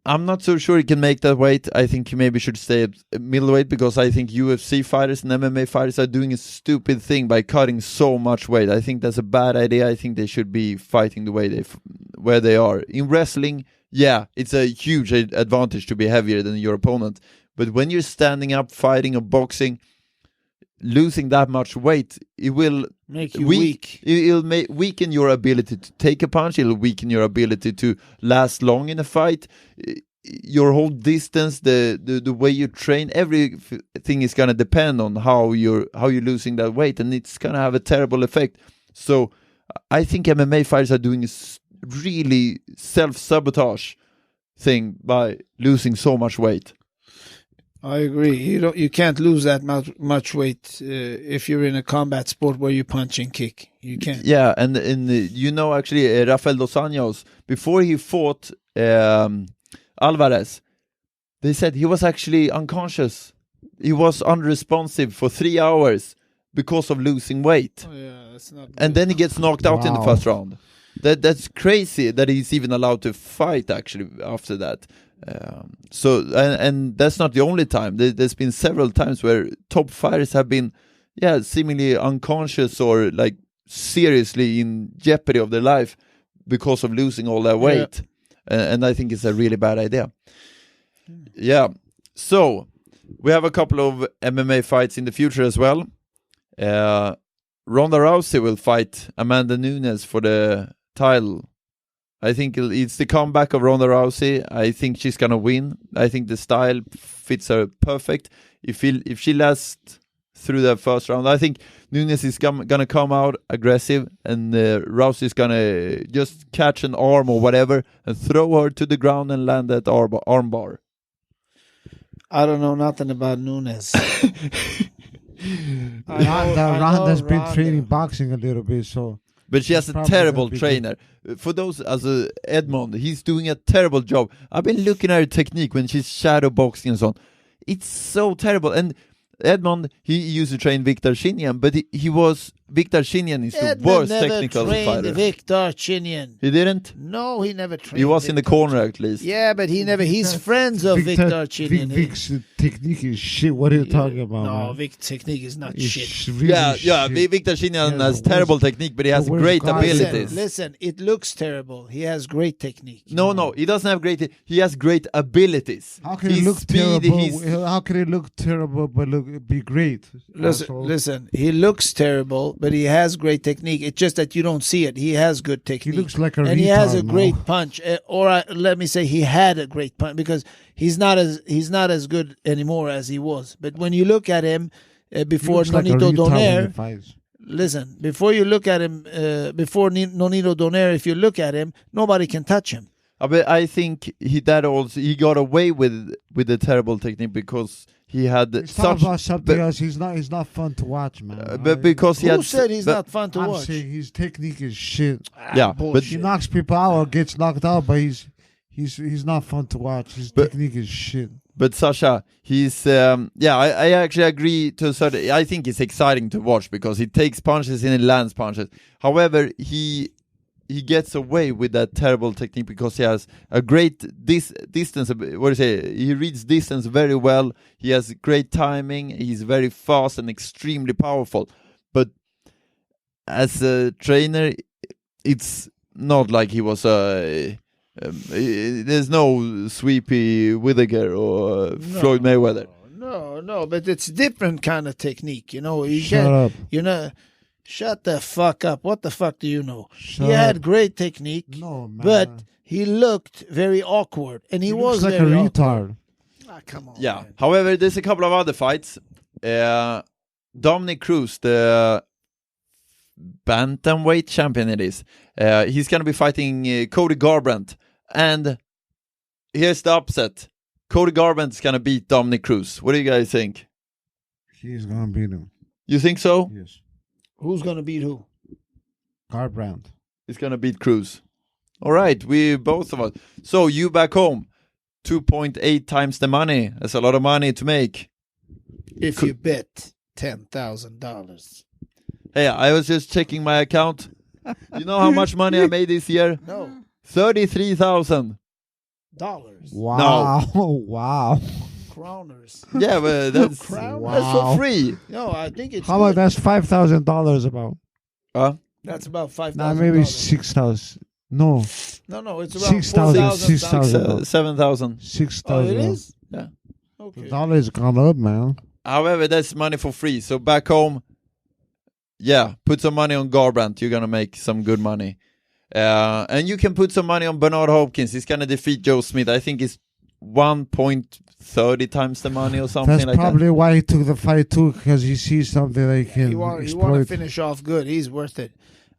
I'm not so sure he can make that weight. I think he maybe should stay at middleweight, because I think UFC fighters and MMA fighters are doing a stupid thing by cutting so much weight. I think that's a bad idea. I think they should be fighting the way where they are. In wrestling, yeah, it's a huge advantage to be heavier than your opponent. But when you're standing up, fighting or boxing, losing that much weight, it will make you weak. It'll weaken your ability to take a punch. It'll weaken your ability to last long in a fight. Your whole distance, the way you train, everything is gonna depend on how you're losing that weight, and it's gonna have a terrible effect. So I think MMA fighters are doing a really self-sabotage thing by losing so much weight. I agree. You can't lose that much weight if you're in a combat sport where you punch and kick. You can't. Yeah, and actually, Rafael dos Anjos, before he fought Alvarez, they said he was actually unconscious. He was unresponsive for 3 hours because of losing weight. Oh, yeah, that's not good. And then he gets knocked out in the first round. That's crazy that he's even allowed to fight actually after that. And that's not the only time. There's been several times where top fighters have been seemingly unconscious or like seriously in jeopardy of their life because of losing all their weight. And I think it's a really bad idea. Yeah. So we have a couple of MMA fights in the future as well. Ronda Rousey will fight Amanda Nunes for the title. I think it's the comeback of Ronda Rousey. I think she's gonna win. I think the style fits her perfect. If she lasts through the first round, I think Nunes is gonna come out aggressive, and Rousey is gonna just catch an arm or whatever and throw her to the ground and land that arm bar. I don't know nothing about Nunes. Ronda's been training boxing a little bit, so. But she has a terrible trainer. For those as Edmond, he's doing a terrible job. I've been looking at her technique when she's shadow boxing and so on. It's so terrible. And Edmond, he used to train Viktor Chinian, but Viktor Chinian is the worst technical fighter. Viktor Chinian. He didn't? No, he never trained. He was in the corner at least. Yeah, but he's friends of Viktor Chinian. Vic's technique is shit. What are you talking about? No, Vic's technique is not shit. Really shit. Viktor Chinian has terrible technique, but he has great abilities. Listen, it looks terrible. He has great technique. No, he doesn't have great. He has great abilities. How can it look terrible? How can it look terrible but be great? Listen, he looks terrible, but he has great technique. It's just that you don't see it. He has good technique. He looks like a retard. And he has a great punch. Let me say he had a great punch, because he's not as good anymore as he was. But when you look at him before Nonito Donaire, listen, before you look at him, before Nonito Donaire, if you look at him, nobody can touch him. But I think he got away with the terrible technique because he had something else. He's not fun to watch, man. But because who said he's not fun to watch? I'm saying his technique is shit. But he knocks people out or gets knocked out, but he's not fun to watch. His technique is shit. But Sasha, he's I actually agree to a certain. I think it's exciting to watch because he takes punches and he lands punches. However, he gets away with that terrible technique because he has a great distance. What do you say? He reads distance very well. He has great timing. He's very fast and extremely powerful. But as a trainer, it's not like he was a. There's no Sweepy Whittaker or Floyd Mayweather. No, but it's different kind of technique. Shut up. Shut the fuck up. What the fuck do you know? He had great technique, but he looked very awkward. And he was like very a retard. Come on. Yeah. Man. However, there's a couple of other fights. Dominic Cruz, the bantamweight champion it is. He's going to be fighting Cody Garbrandt. And here's the upset. Cody Garbrandt is going to beat Dominic Cruz. What do you guys think? He's going to beat him. You think so? Yes. Who's going to beat who? Garbrandt. He's going to beat Cruz. All right, we both of us. So you back home, 2.8 times the money. That's a lot of money to make. If you bet $10,000. Hey, I was just checking my account. You know how much money I made this year? No. 33,000. Dollars. Wow. Wow. Kroners. Yeah, but that's Crown? that's for Wow. free. No, I think it's How much? good. That's $5,000 about. That's about $5,000. Nah, maybe 6,000. No, No, it's around 6,000, 4,000. 6,000. 7,000. 6,000. Oh, it is? Yeah. The Okay. dollar has gone up, man. However, that's money for free. So back home, yeah, put some money on Garbrandt. You're gonna make some good money. And you can put some money on Bernard Hopkins. He's gonna defeat Joe Smith. I think it's 1.30 times the money or something That's like probably why he took the fight too, because he sees something they can He want to exploit. finish off good. He's worth it.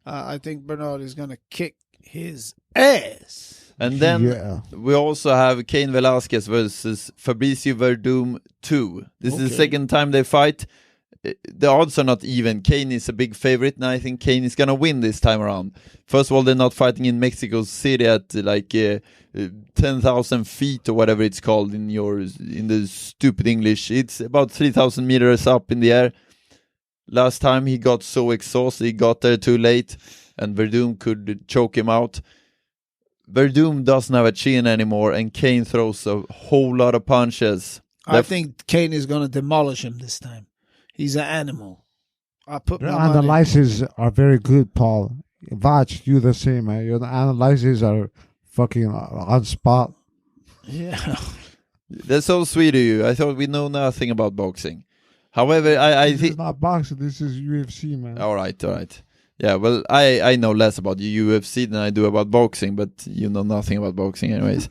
I think Bernard is going to kick his ass. that. And then Yeah. we also have Cain Velasquez versus Fabricio Verdum 2. This is the Okay. second time they fight. The odds are not even. Cain is a big favorite, and I think Cain is gonna win this time around. First of all, they're not fighting in Mexico City at 10,000 feet or whatever it's called in the stupid English. It's about 3,000 meters up in the air. Last time he got so exhausted, he got there too late, and Verdum could choke him out. Verdum doesn't have a chin anymore, and Cain throws a whole lot of punches. I think Kane is going to demolish him this time. He's an animal. I put Your my money. analyses are very good, Paul. Watch, you the same, man. Your analyses are fucking on spot. Yeah. That's so sweet of you. I thought we know nothing about boxing. However, I This think... is not boxing. This is UFC, man. All right. Yeah, well, I know less about UFC than I do about boxing, but you know nothing about boxing anyways.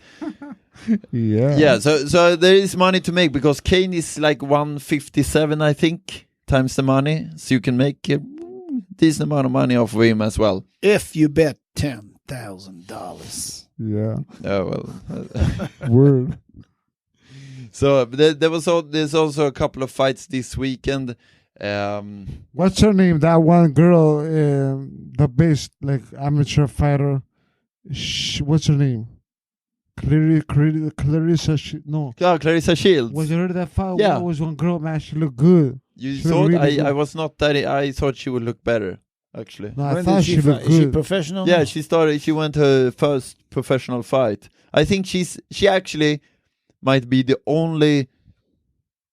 Yeah. Yeah, so there is money to make because Kane is like 157, I think, times the money. So you can make a decent amount of money off of him as well. If you bet $10,000. Yeah. Oh, well. Word. So there's also a couple of fights this weekend. What's her name? That one girl, the best like amateur fighter. What's her name? Clarissa. No. Yeah, Clarissa Shields. Was you heard of that fight? Yeah. What was one girl, man? She looked good. You She thought looked really I good. was not that. I thought she would look better, actually. No, I When thought did she looked fight? Is she good. professional? Yeah, now? she went her first professional fight. I think she actually might be the only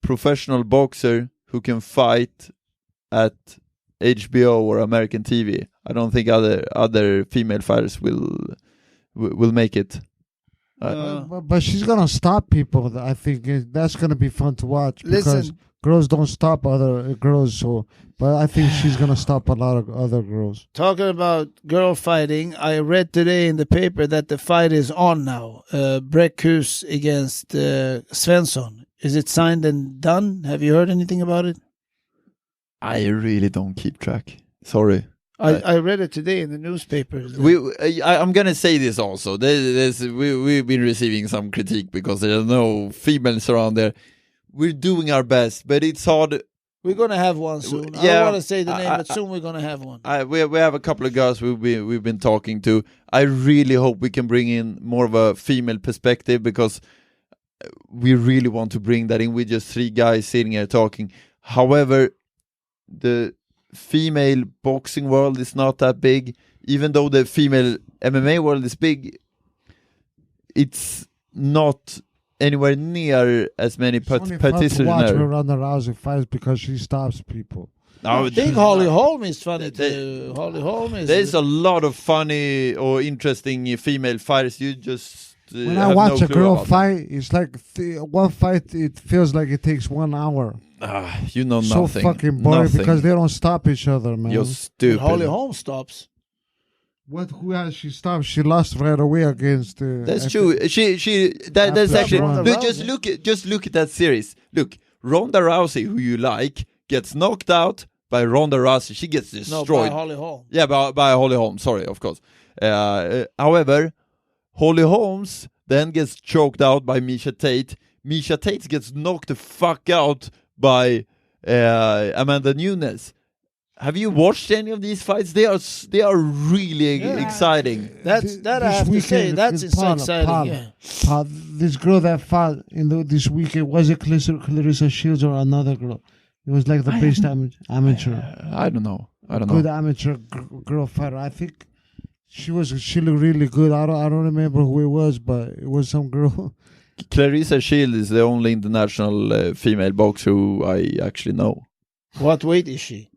professional boxer who can fight at HBO or American TV. I don't think other female fighters will make it. But she's gonna stop people. I think that's gonna be fun to watch because Listen. girls don't stop other girls. So, but I think she's gonna stop a lot of other girls. Talking about girl fighting, I read today in the paper that the fight is on now. Breckhus against Svensson. Is it signed and done? Have you heard anything about it? I really don't keep track. Sorry. I read it today in the newspapers. I'm gonna say this also. We've been receiving some critique because there are no females around there. We're doing our best, but it's hard. We're gonna have one soon. I Yeah, don't want to say the name, but soon we're gonna have one. We have a couple of girls we've been talking to. I really hope we can bring in more of a female perspective because we really want to bring that in. We're just three guys sitting here talking. However, the female boxing world is not that big. Even though the female MMA world is big, it's not anywhere near as many It's only fun to participants. watch there. when Ronda Rousey fights because she stops people. No, I think Holly Holm is funny too. Holly Holm is. There's a lot of funny or interesting female fighters. You just When have I watch no a clue girl about fight, it's like one fight. It feels like it takes 1 hour. them. You know So nothing. fucking boring Nothing. because they don't stop each other, man. You're stupid. Holly Holm stops. Who has she stopped? She lost right away against. That's true. That's After actually. Ronda Look, Rousey. just look at that series. Look, Ronda Rousey, who you like, gets knocked out by Ronda Rousey. She gets No, destroyed. by Holly Holm. Yeah, by Holly Holm. Sorry, of course. However, Holly Holmes then gets choked out by Misha Tate. Misha Tate gets knocked the fuck out by Amanda Nunes. Have you watched any of these fights? They are really exciting. That I have to say, that's exciting. Yeah. Paul, this girl that fought this weekend, was it Clarissa Shields or another girl? It was like the best amateur. I don't know. Good amateur girl fighter. I think she looked really good. I don't remember who it was, but it was some girl. Clarissa Shields is the only international female boxer who I actually know. What weight is she?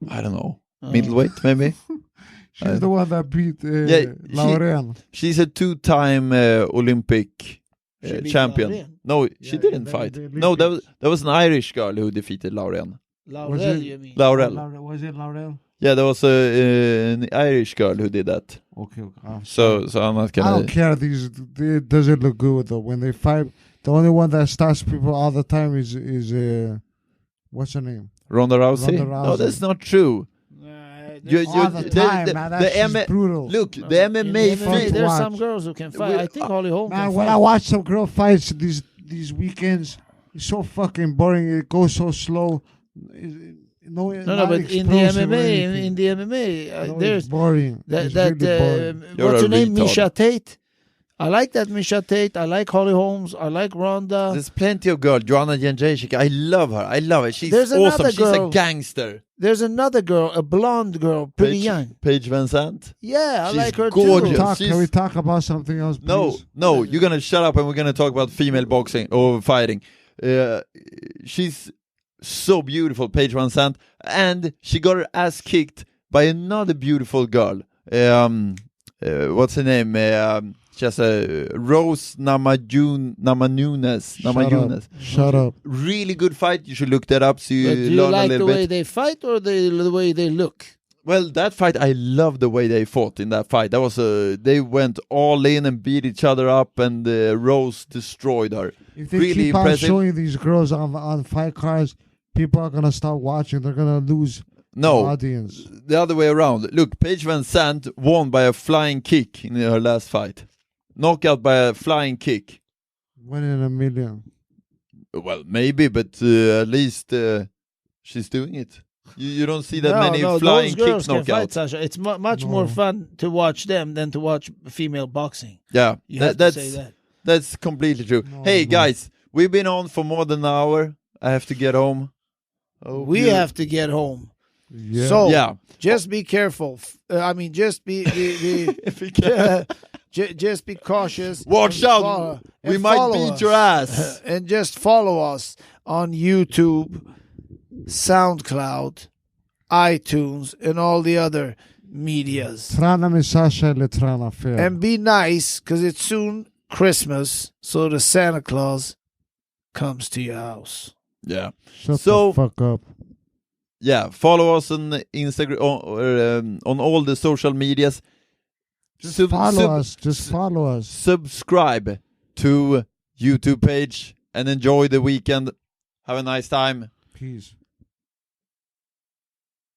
I don't know. Middleweight, maybe? She's the one that beat Lauren. She's a 2-time Olympic champion. Lauren? No, she didn't fight. No, that was an Irish girl who defeated Lauren. Laurel, you mean? Laurel. Was it Laurel? Yeah, there was an Irish girl who did that. Okay. So I'm not gonna... I don't care. It doesn't look good though. When they fight, the only one that stops people all the time is what's her name? Ronda Rousey? No, that's not true. All the time, man. That's brutal. Look, the MMA there's some girls who can fight. I think Holly Holm can Man, fight. when I watch some girl fights these weekends, it's so fucking boring. It goes so slow. No, but in the MMA, there's boring. That really boring. What's her name? Misha Tate. I like that Misha Tate. I like Holly Holmes. I like Ronda. There's plenty of girls. Joanna Jędrzejczyk. I love her. She's awesome. She's a gangster. There's another girl, a blonde girl, pretty young. Paige Van Zandt. Yeah, I She's like her gorgeous. too. Can we talk about something else, please? No, you're gonna shut up and we're gonna talk about female boxing or fighting. She's so beautiful, Paige Van Zandt, and she got her ass kicked by another beautiful girl. What's her name? Just Rose Namajunas. Shut up. Really good fight. You should look that up so you But do you learn like a little the bit. way they fight or the way they look? Well, that fight, I love the way they fought in that fight. That was they went all in and beat each other up, and Rose destroyed her. If they really keep impressive. on showing these girls on fight cards, people are gonna stop watching. They're gonna lose the audience. The other way around. Look, Paige Van Zandt won by a flying kick in her last fight. Knockout by a flying kick. 1 in a million. Well, maybe, but at least she's doing it. You don't see that many flying kick knockouts. Can fight, knockouts. Sasha. It's much more fun to watch them than to watch female boxing. Yeah, You have to say that. That's completely true. Hey, guys, we've been on for more than an hour. I have to get home. We have to get home. Yeah. So, just be careful. Just be just be cautious. Watch out. We might beat your ass. And just follow us on YouTube, SoundCloud, iTunes, and all the other medias. Trana med Sasha eller trana fel. And be nice, because it's soon Christmas, so the Santa Claus comes to your house. Yeah. Shut the fuck up. Yeah, follow us on Instagram on all the social medias. Just follow us. Subscribe to YouTube page and enjoy the weekend. Have a nice time. Peace.